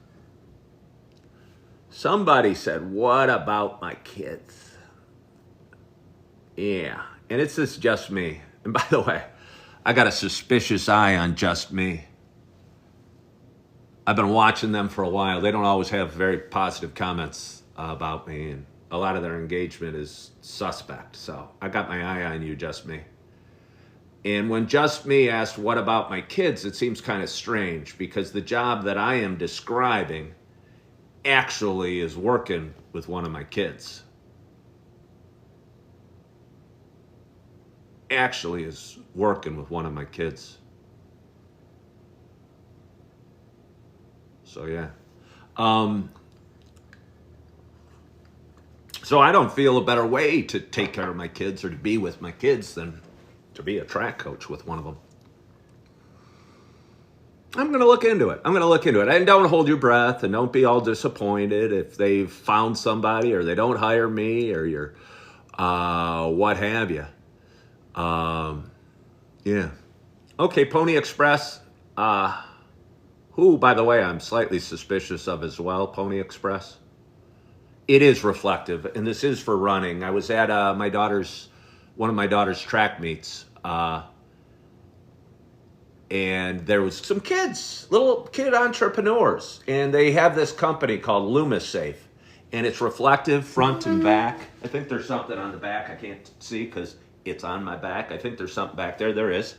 Somebody said, what about my kids? Yeah, and it's just me. And by the way, I got a suspicious eye on Just Me. I've been watching them for a while. They don't always have very positive comments about me, and a lot of their engagement is suspect. So I got my eye on you, Just Me. And when Just Me asked, what about my kids, it seems kind of strange because the job that I am describing actually is working with one of my kids. Actually is working with one of my kids. So yeah. So I don't feel a better way to take care of my kids or to be with my kids than to be a track coach with one of them. I'm going to look into it. And don't hold your breath and don't be all disappointed if they've found somebody or they don't hire me or you're what have you. Yeah. Okay, Pony Express. Who, by the way, I'm slightly suspicious of as well, Pony Express. It is reflective, and this is for running. I was at one of my daughter's track meets, and there was some kids, little kid entrepreneurs, and they have this company called LumaSafe, and it's reflective front and back. I think there's something on the back I can't see because it's on my back. I think there's something back there. There is.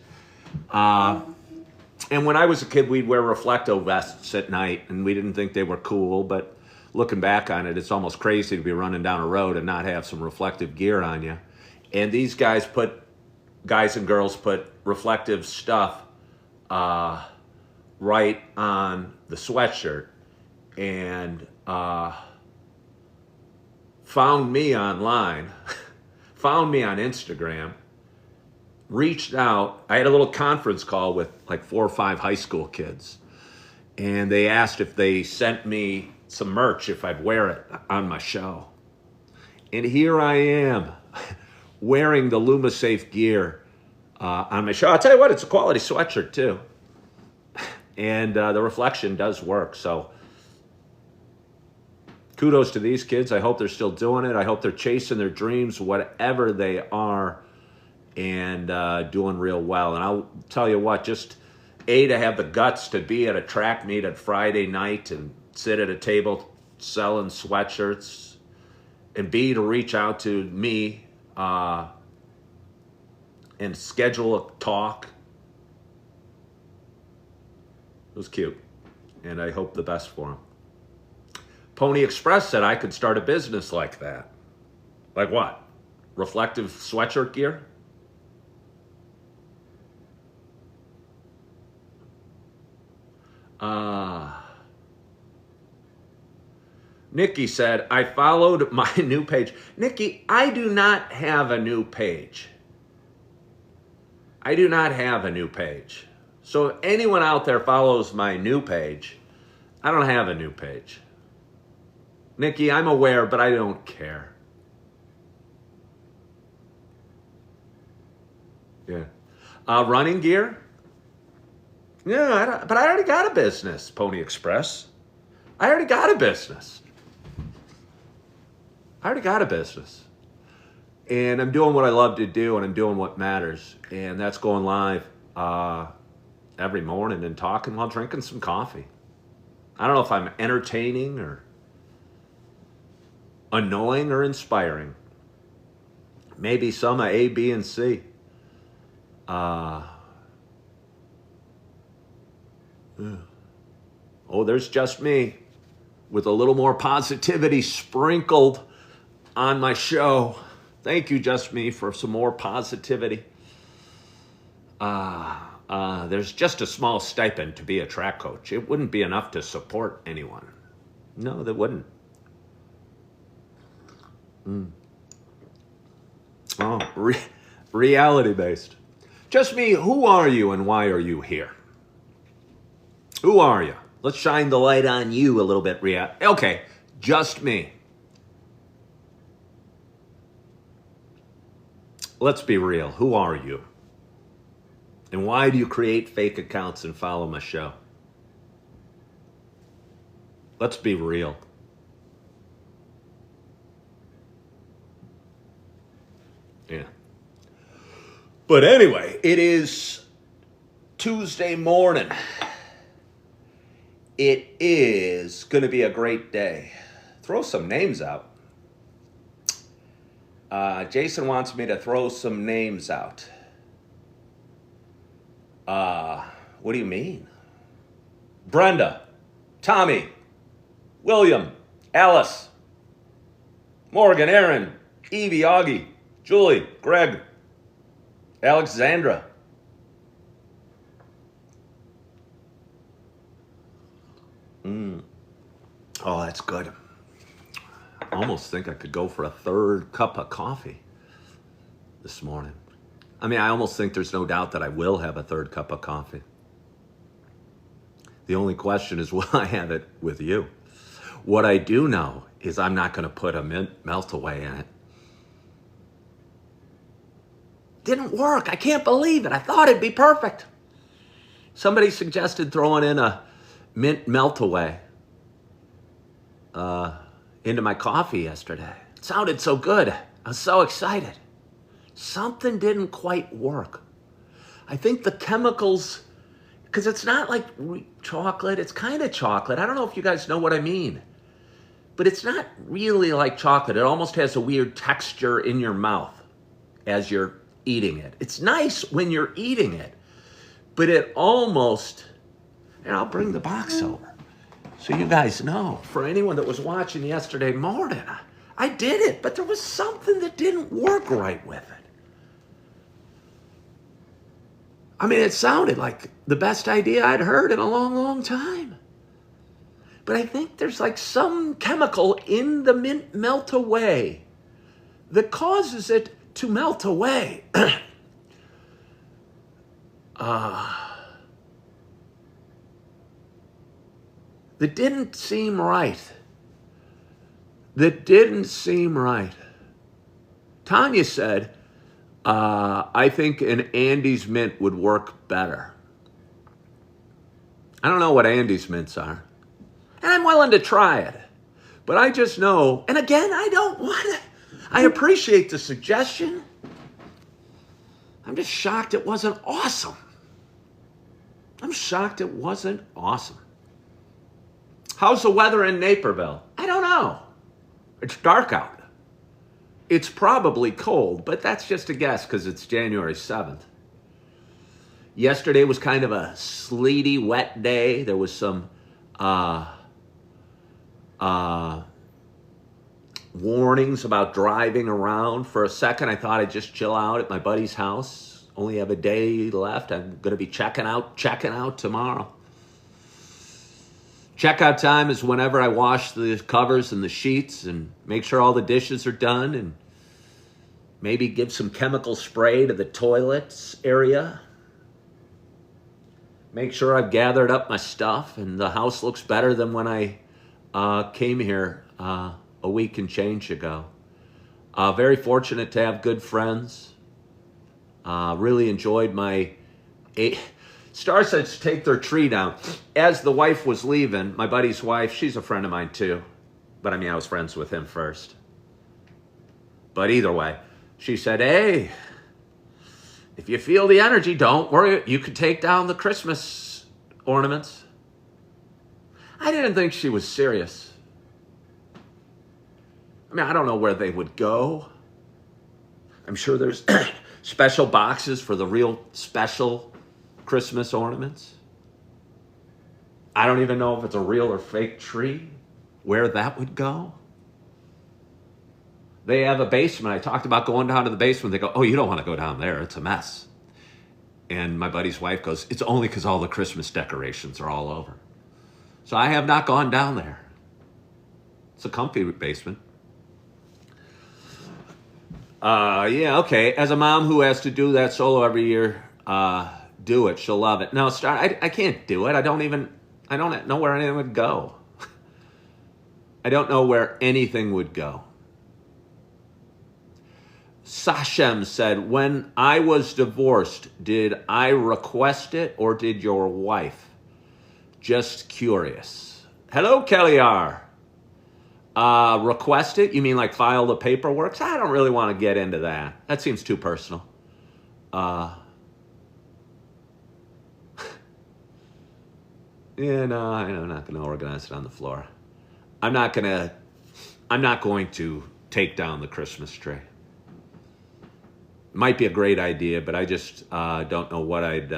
And when I was a kid, we'd wear reflecto vests at night, and we didn't think they were cool, but looking back on it, it's almost crazy to be running down a road and not have some reflective gear on you. And these guys and girls put reflective stuff right on the sweatshirt, and found me online, found me on Instagram, reached out. I had a little conference call with like 4 or 5 high school kids, and they asked if they sent me some merch if I'd wear it on my show. And here I am wearing the LumaSafe gear on my show. I'll tell you what, it's a quality sweatshirt too. And the reflection does work. So kudos to these kids. I hope they're still doing it. I hope they're chasing their dreams, whatever they are. and doing real well. And I'll tell you what, just A, to have the guts to be at a track meet at Friday night and sit at a table selling sweatshirts, and B, to reach out to me and schedule a talk. It was cute, and I hope the best for him. Pony Express said I could start a business like that. Like what? Reflective sweatshirt gear? Nikki said, I followed my new page. Nikki, I do not have a new page. I do not have a new page. So if anyone out there follows my new page, I don't have a new page. Nikki, I'm aware, but I don't care. Yeah. Running gear? Yeah, but I already got a business, Pony Express. I already got a business. And I'm doing what I love to do, and I'm doing what matters. And that's going live every morning and talking while drinking some coffee. I don't know if I'm entertaining or annoying or inspiring. Maybe some A, B, and C. Oh, there's just me with a little more positivity sprinkled on my show. Thank you, Just Me, for some more positivity. There's just a small stipend to be a track coach. It wouldn't be enough to support anyone. No, that wouldn't. Oh, reality-based. Just Me, who are you and why are you here? Who are you? Let's shine the light on you a little bit, Okay, Just Me. Let's be real. Who are you? And why do you create fake accounts and follow my show? Let's be real. Yeah. But anyway, it is Tuesday morning. It is going to be a great day. Throw some names out. Jason wants me to throw some names out. What do you mean? Brenda, Tommy, William, Alice, Morgan, Aaron, Evie, Augie, Julie, Greg, Alexandra. Oh, that's good. I almost think I could go for a third cup of coffee this morning. I mean, I almost think there's no doubt that I will have a third cup of coffee. The only question is, will I have it with you? What I do know is I'm not going to put a melt away in it. Didn't work. I can't believe it. I thought it'd be perfect. Somebody suggested throwing in a mint melt away into my coffee yesterday. It sounded so good. I was so excited. Something didn't quite work. I think the chemicals, because it's not like chocolate, it's kind of chocolate. I don't know if you guys know what I mean, but it's not really like chocolate. It almost has a weird texture in your mouth as you're eating it. It's nice when you're eating it, but it almost, and I'll bring the box over so you guys know. For anyone that was watching yesterday morning, I did it, but there was something that didn't work right with it. I mean, it sounded like the best idea I'd heard in a long, long time. But I think there's like some chemical in the mint melt away that causes it to melt away. That didn't seem right. Tanya said, I think an Andy's mint would work better. I don't know what Andy's mints are. And I'm willing to try it. But I just know, and again, I don't want it. I appreciate the suggestion. I'm just shocked it wasn't awesome. I'm shocked it wasn't awesome. How's the weather in Naperville? I don't know. It's dark out. It's probably cold, but that's just a guess because it's January 7th. Yesterday was kind of a sleety, wet day. There was some warnings about driving around. For a second, I thought I'd just chill out at my buddy's house. Only have a day left. I'm going to be checking out tomorrow. Checkout time is whenever I wash the covers and the sheets and make sure all the dishes are done and maybe give some chemical spray to the toilets area. Make sure I've gathered up my stuff and the house looks better than when I came here a week and change ago. Very fortunate to have good friends. Really enjoyed my... Star said to take their tree down. As the wife was leaving, my buddy's wife, she's a friend of mine too. But I mean, I was friends with him first. But either way, she said, hey, if you feel the energy, don't worry. You could take down the Christmas ornaments. I didn't think she was serious. I mean, I don't know where they would go. I'm sure there's special boxes for the real special Christmas ornaments. I don't even know if it's a real or fake tree, where that would go. They have a basement. I talked about going down to the basement. They go, oh, you don't want to go down there. It's a mess. And my buddy's wife goes, it's only because all the Christmas decorations are all over. So I have not gone down there. It's a comfy basement. Yeah, okay. As a mom who has to do that solo every year, do it. She'll love it. No, Star, I can't do it. I don't know where anything would go. I don't know where anything would go. Sashem said, when I was divorced, did I request it or did your wife? Just curious. Hello, Kelly R. Request it? You mean like file the paperwork? I don't really want to get into that. That seems too personal. Yeah, no, I'm not going to organize it on the floor. I'm not going to take down the Christmas tree. Might be a great idea, but I just don't know what I'd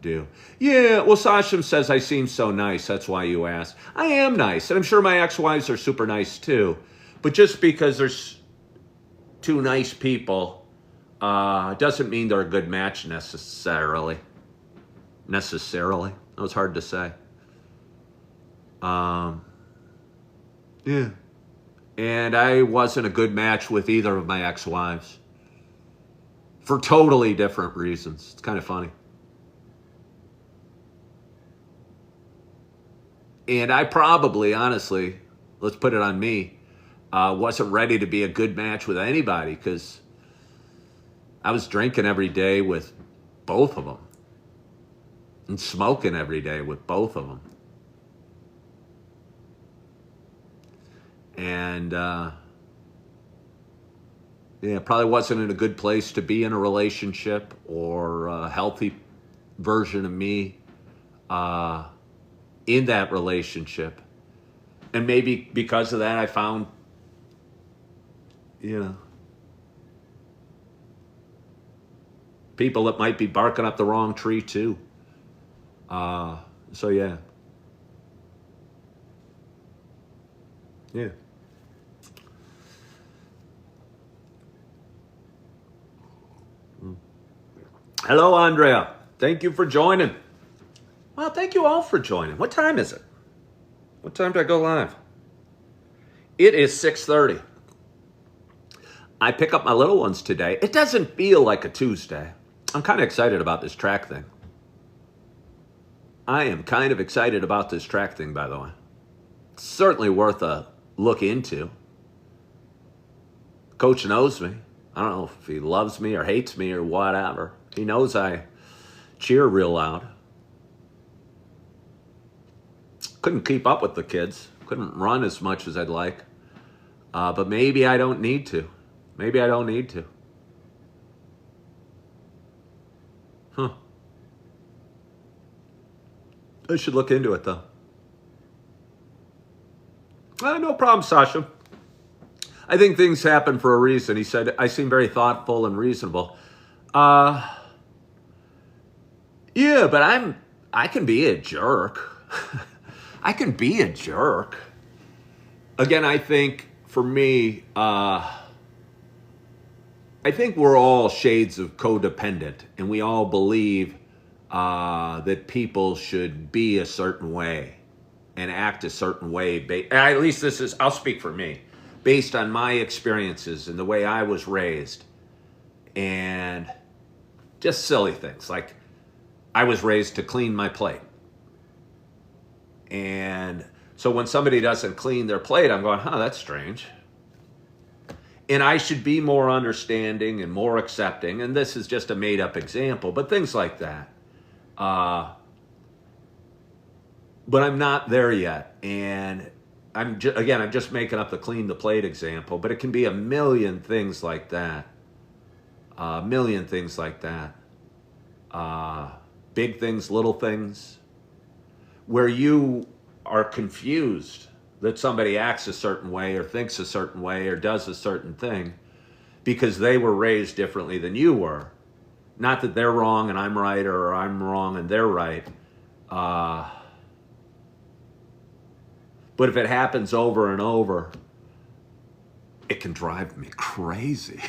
do. Yeah, well, Sasham says I seem so nice. That's why you asked. I am nice, and I'm sure my ex-wives are super nice too. But just because there's two nice people doesn't mean they're a good match necessarily. Necessarily. That was hard to say. Yeah. And I wasn't a good match with either of my ex-wives. For totally different reasons. It's kind of funny. And I probably, honestly, let's put it on me, wasn't ready to be a good match with anybody because I was drinking every day with both of them and smoking every day with both of them. And yeah, probably wasn't in a good place to be in a relationship or a healthy version of me in that relationship. And maybe because of that, I found, people that might be barking up the wrong tree too. So yeah. Yeah. Hello, Andrea. Thank you for joining. Well, thank you all for joining. What time is it? What time do I go live? It is 6:30. I pick up my little ones today. It doesn't feel like a Tuesday. I'm kind of excited about this track thing. I am kind of excited about this track thing, by the way. It's certainly worth a look into. Coach knows me. I don't know if he loves me or hates me or whatever. He knows I cheer real loud. Couldn't keep up with the kids. Couldn't run as much as I'd like. But maybe I don't need to. Maybe I don't need to. Huh. I should look into it, though. No problem, Sasha. I think things happen for a reason. He said, I seem very thoughtful and reasonable. Yeah, but I can be a jerk. I can be a jerk. Again, I think for me, I think we're all shades of codependent, and we all believe that people should be a certain way and act a certain way. At least I'll speak for me, based on my experiences and the way I was raised, and just silly things like I was raised to clean my plate. And so when somebody doesn't clean their plate, I'm going, that's strange. And I should be more understanding and more accepting. And this is just a made up example, but things like that. But I'm not there yet. And I'm just making up the clean the plate example, but it can be a million things like that. Big things, little things, where you are confused that somebody acts a certain way or thinks a certain way or does a certain thing because they were raised differently than you were. Not that they're wrong and I'm right, or I'm wrong and they're right. But if it happens over and over, it can drive me crazy.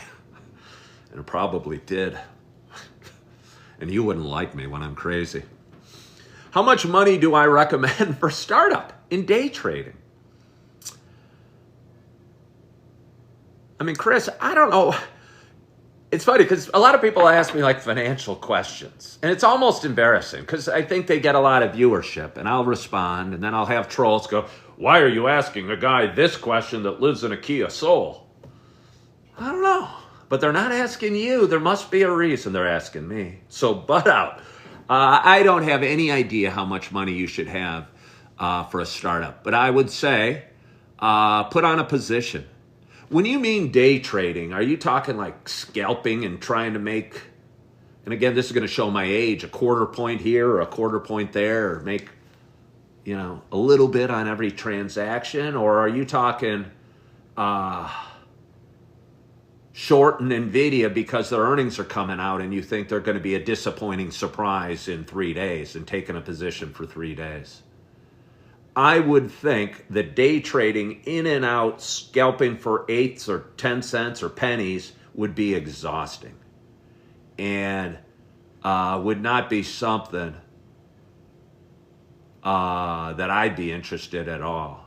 And it probably did. And you wouldn't like me when I'm crazy. How much money do I recommend for startup in day trading? I mean, Chris, I don't know. It's funny because a lot of people ask me like financial questions, and it's almost embarrassing because I think they get a lot of viewership, and I'll respond, and then I'll have trolls go, why are you asking a guy this question that lives in a Kia Soul? I don't know, but they're not asking you. There must be a reason they're asking me. So butt out. I don't have any idea how much money you should have for a startup, but I would say put on a position. When you mean day trading, are you talking like scalping and trying to make, and again, this is going to show my age, a quarter point here or a quarter point there, or make, a little bit on every transaction? Or are you talking shorten NVIDIA because their earnings are coming out and you think they're going to be a disappointing surprise in 3 days and taking a position for 3 days? I would think that day trading in and out, scalping for eighths or 10 cents or pennies would be exhausting and would not be something that I'd be interested at all.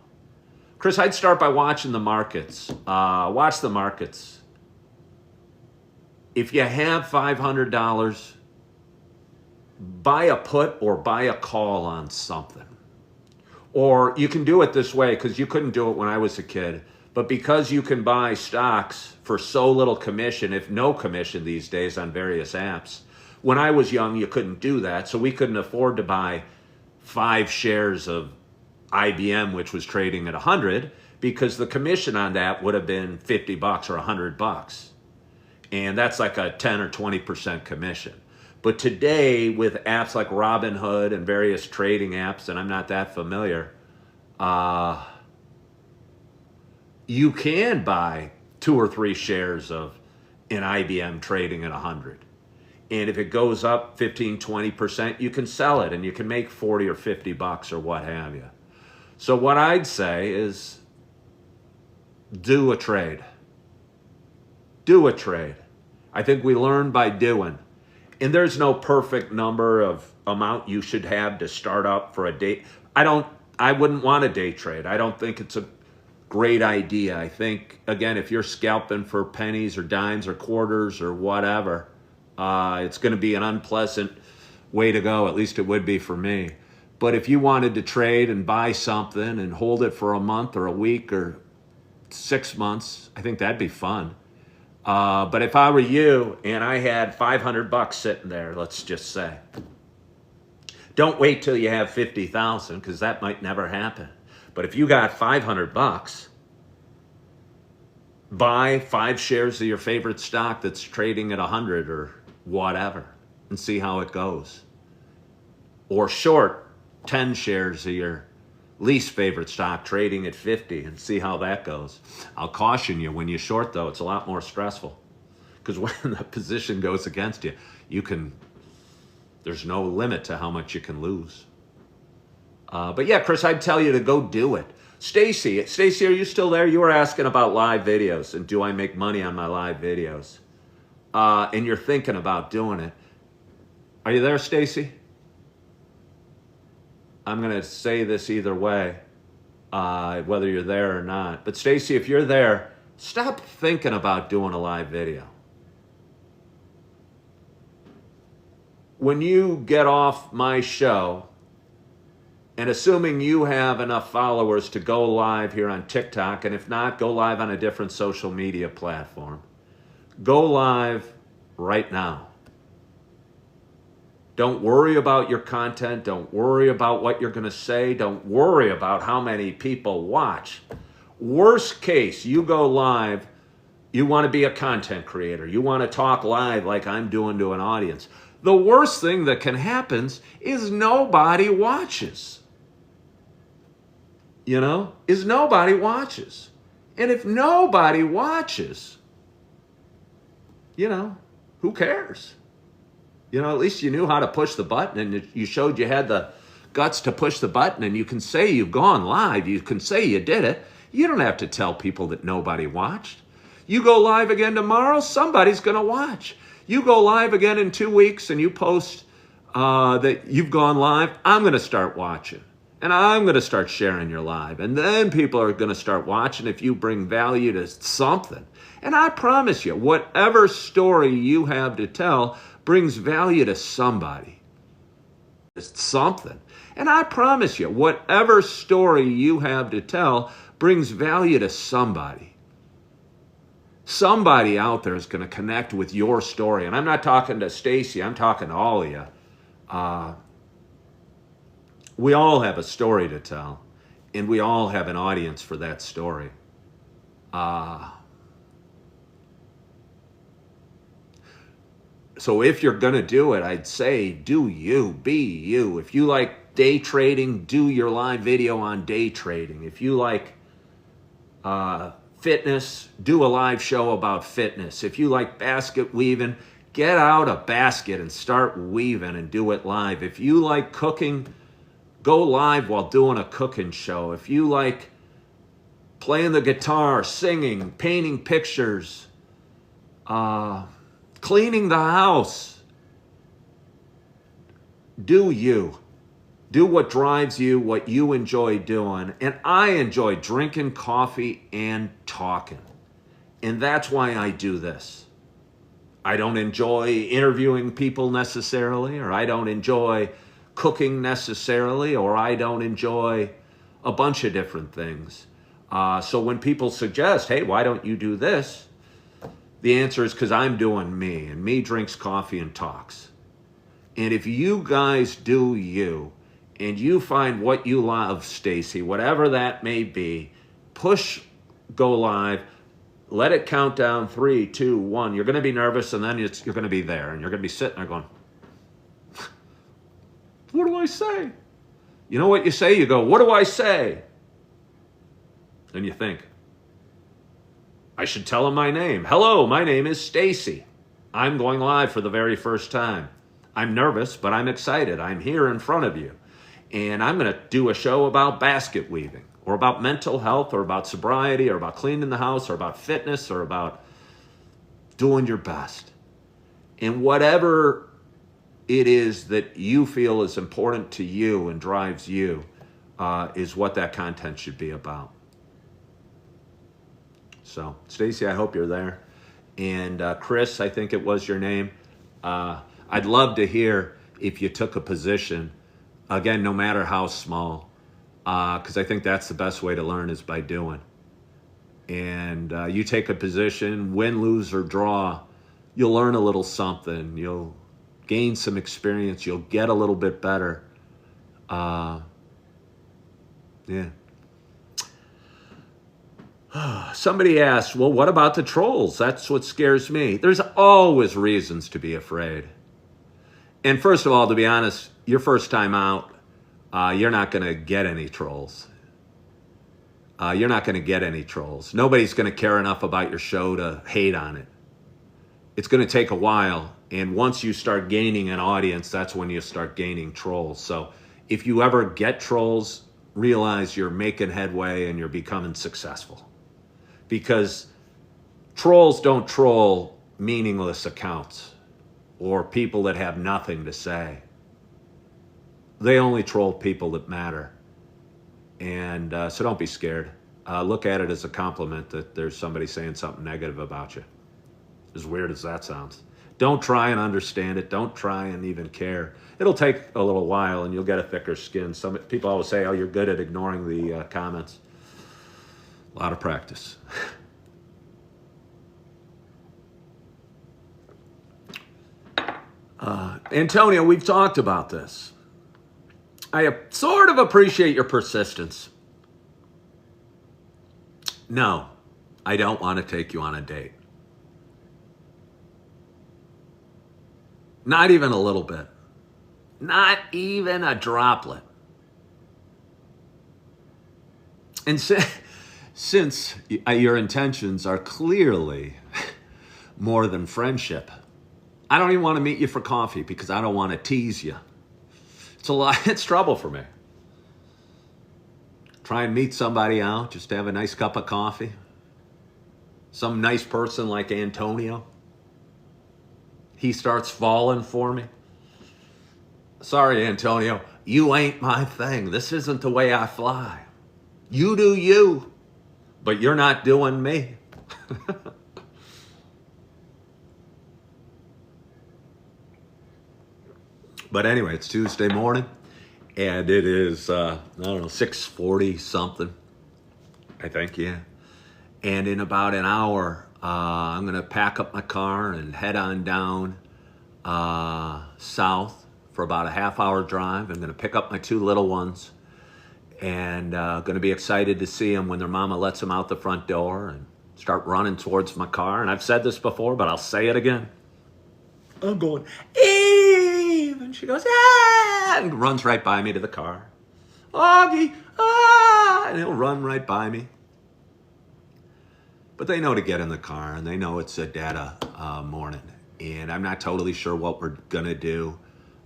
Chris, I'd start by watching the markets. Watch the markets. If you have $500, buy a put or buy a call on something. Or you can do it this way, because you couldn't do it when I was a kid. But because you can buy stocks for so little commission, if no commission these days on various apps. When I was young, you couldn't do that. So we couldn't afford to buy 5 shares of IBM, which was trading at 100, because the commission on that would have been $50 or $100. And that's like a 10 or 20% commission. But today, with apps like Robinhood and various trading apps, and I'm not that familiar, you can buy 2 or 3 shares of an IBM trading at 100. And if it goes up 15, 20%, you can sell it and you can make 40 or $50 or what have you. So what I'd say is do a trade. Do a trade. I think we learn by doing. And there's no perfect number of amount you should have to start up for a day. I wouldn't want a day trade. I don't think it's a great idea. I think, again, if you're scalping for pennies or dimes or quarters or whatever, it's going to be an unpleasant way to go. At least it would be for me. But if you wanted to trade and buy something and hold it for a month or a week or 6 months, I think that'd be fun. But if I were you and I had $500 sitting there, let's just say, don't wait till you have 50,000 because that might never happen. But if you got $500, buy 5 shares of your favorite stock that's trading at 100 or whatever. and see how it goes. Or short 10 shares of your least favorite stock trading at 50 and see how that goes. I'll caution you, when you short though, it's a lot more stressful, because when the position goes against you, there's no limit to how much you can lose. But yeah, Chris, I'd tell you to go do it. Stacy, are you still there? You were asking about live videos and do I make money on my live videos? And you're thinking about doing it. Are you there, Stacy? I'm going to say this either way, whether you're there or not. But Stacy, if you're there, stop thinking about doing a live video. When you get off my show, and assuming you have enough followers to go live here on TikTok, and if not, go live on a different social media platform. Go live right now. Don't worry about your content. Don't worry about what you're going to say. Don't worry about how many people watch. Worst case, you go live. You want to be a content creator. You want to talk live like I'm doing to an audience. The worst thing that can happen is nobody watches. Is nobody watches. And if nobody watches, who cares? At least you knew how to push the button, and you showed you had the guts to push the button, and you can say you've gone live. You can say you did it. You don't have to tell people that nobody watched. You go live again tomorrow, somebody's going to watch. You go live again in 2 weeks and you post that you've gone live, I'm going to start watching. And I'm going to start sharing your live. And then people are going to start watching if you bring value to something. And I promise you, whatever story you have to tell brings value to somebody. It's something. And I promise you, whatever story you have to tell brings value to somebody. Somebody out there is going to connect with your story. And I'm not talking to Stacy, I'm talking to all of you. We all have a story to tell, and we all have an audience for that story. So if you're going to do it, I'd say do you, be you. If you like day trading, do your live video on day trading. If you like fitness, do a live show about fitness. If you like basket weaving, get out a basket and start weaving and do it live. If you like cooking, go live while doing a cooking show. If you like playing the guitar, singing, painting pictures, cleaning the house, do you. Do what drives you, what you enjoy doing. And I enjoy drinking coffee and talking. And that's why I do this. I don't enjoy interviewing people necessarily, or I don't enjoy cooking necessarily, or I don't enjoy a bunch of different things. So when people suggest, hey, why don't you do this? The answer is because I'm doing me, and me drinks coffee and talks. And if you guys do you, and you find what you love, Stacy, whatever that may be, push go live, let it count down 3, 2, 1. You're going to be nervous, and then you're going to be there, and you're going to be sitting there going, what do I say? You know what you say? You go, what do I say? Then you think, I should tell him my name. Hello, my name is Stacy. I'm going live for the very first time. I'm nervous, but I'm excited. I'm here in front of you. And I'm going to do a show about basket weaving, or about mental health, or about sobriety, or about cleaning the house, or about fitness, or about doing your best. And whatever it is that you feel is important to you and drives you is what that content should be about. So, Stacy, I hope you're there. And Chris, I think it was your name. I'd love to hear if you took a position, again, no matter how small, because I think that's the best way to learn is by doing. And you take a position, win, lose, or draw, you'll learn a little something. You'll gain some experience. You'll get a little bit better. Yeah. Somebody asked, well, what about the trolls? That's what scares me. There's always reasons to be afraid. And first of all, to be honest, your first time out, you're not going to get any trolls. You're not going to get any trolls. Nobody's going to care enough about your show to hate on it. It's going to take a while. And once you start gaining an audience, that's when you start gaining trolls. So if you ever get trolls, realize you're making headway and you're becoming successful. Because trolls don't troll meaningless accounts or people that have nothing to say. They only troll people that matter. And so don't be scared. Look at it as a compliment that there's somebody saying something negative about you. As weird as that sounds. Don't try and understand it. Don't try and even care. It'll take a little while and you'll get a thicker skin. Some people always say, oh, you're good at ignoring the comments. A lot of practice. Antonio, we've talked about this. I sort of appreciate your persistence. No, I don't want to take you on a date. Not even a little bit. Not even a droplet. And since your intentions are clearly more than friendship, I don't even want to meet you for coffee because I don't want to tease you. It's a lot. It's trouble for me. Try and meet somebody out, just to have a nice cup of coffee. Some nice person like Antonio. He starts falling for me. Sorry, Antonio, you ain't my thing. This isn't the way I fly. You do you, but you're not doing me. But anyway, it's Tuesday morning, and it is, I don't know, 6:40 something, I think, yeah. And in about an hour, I'm going to pack up my car and head on down south for about a half-hour drive. I'm going to pick up my two little ones, and going to be excited to see them when their mama lets them out the front door and start running towards my car. And I've said this before, but I'll say it again. I'm going, Eve! And she goes, ah! And runs right by me to the car. Augie! Ah! And he'll run right by me. But they know to get in the car, and they know it's a data morning. And I'm not totally sure what we're going to do.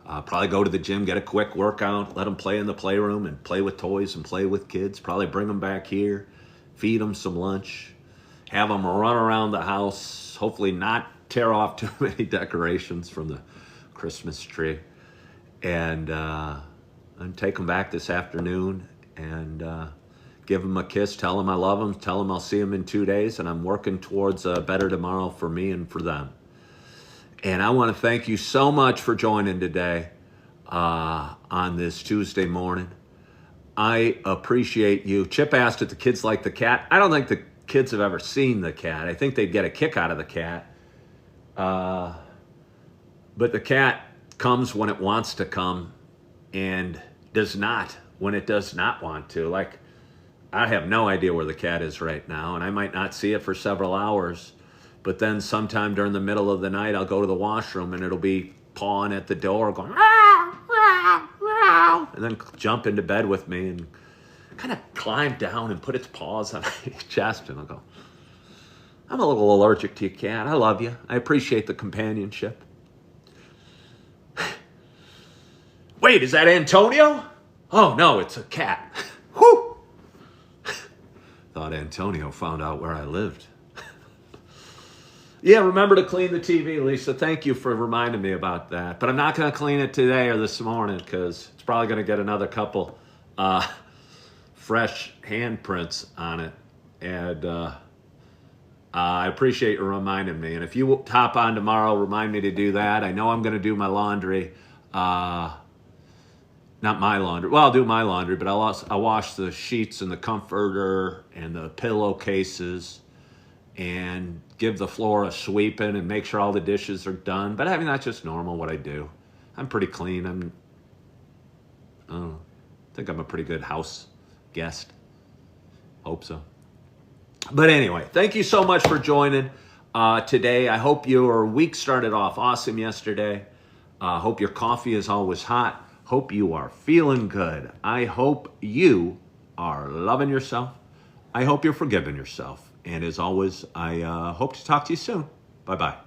Probably go to the gym, get a quick workout, let them play in the playroom and play with toys and play with kids. Probably bring them back here, feed them some lunch, have them run around the house, hopefully not tear off too many decorations from the Christmas tree, and take them back this afternoon and give them a kiss, tell them I love them, tell them I'll see them in 2 days, and I'm working towards a better tomorrow for me and for them. And I want to thank you so much for joining today on this Tuesday morning. I appreciate you. Chip asked if the kids like the cat. I don't think the kids have ever seen the cat. I think they'd get a kick out of the cat. But the cat comes when it wants to come and does not when it does not want to. Like, I have no idea where the cat is right now, and I might not see it for several hours. But then sometime during the middle of the night, I'll go to the washroom and it'll be pawing at the door going, meow, meow, meow, and then jump into bed with me and kind of climb down and put its paws on my chest. And I'll go, I'm a little allergic to you, cat. I love you. I appreciate the companionship. Wait, is that Antonio? Oh, no, it's a cat. Whew. Thought Antonio found out where I lived. Yeah, remember to clean the TV, Lisa. Thank you for reminding me about that. But I'm not going to clean it today or this morning because it's probably going to get another couple fresh handprints on it. And I appreciate you reminding me. And if you hop on tomorrow, remind me to do that. I know I'm going to do my laundry. Not my laundry. Well, I'll do my laundry, but I'll wash the sheets and the comforter and the pillowcases and give the floor a sweeping and make sure all the dishes are done. But I mean, that's just normal what I do. I'm pretty clean. I think I'm a pretty good house guest. Hope so. But anyway, thank you so much for joining today. I hope your week started off awesome yesterday. Hope your coffee is always hot. Hope you are feeling good. I hope you are loving yourself. I hope you're forgiving yourself. And as always, I hope to talk to you soon. Bye-bye.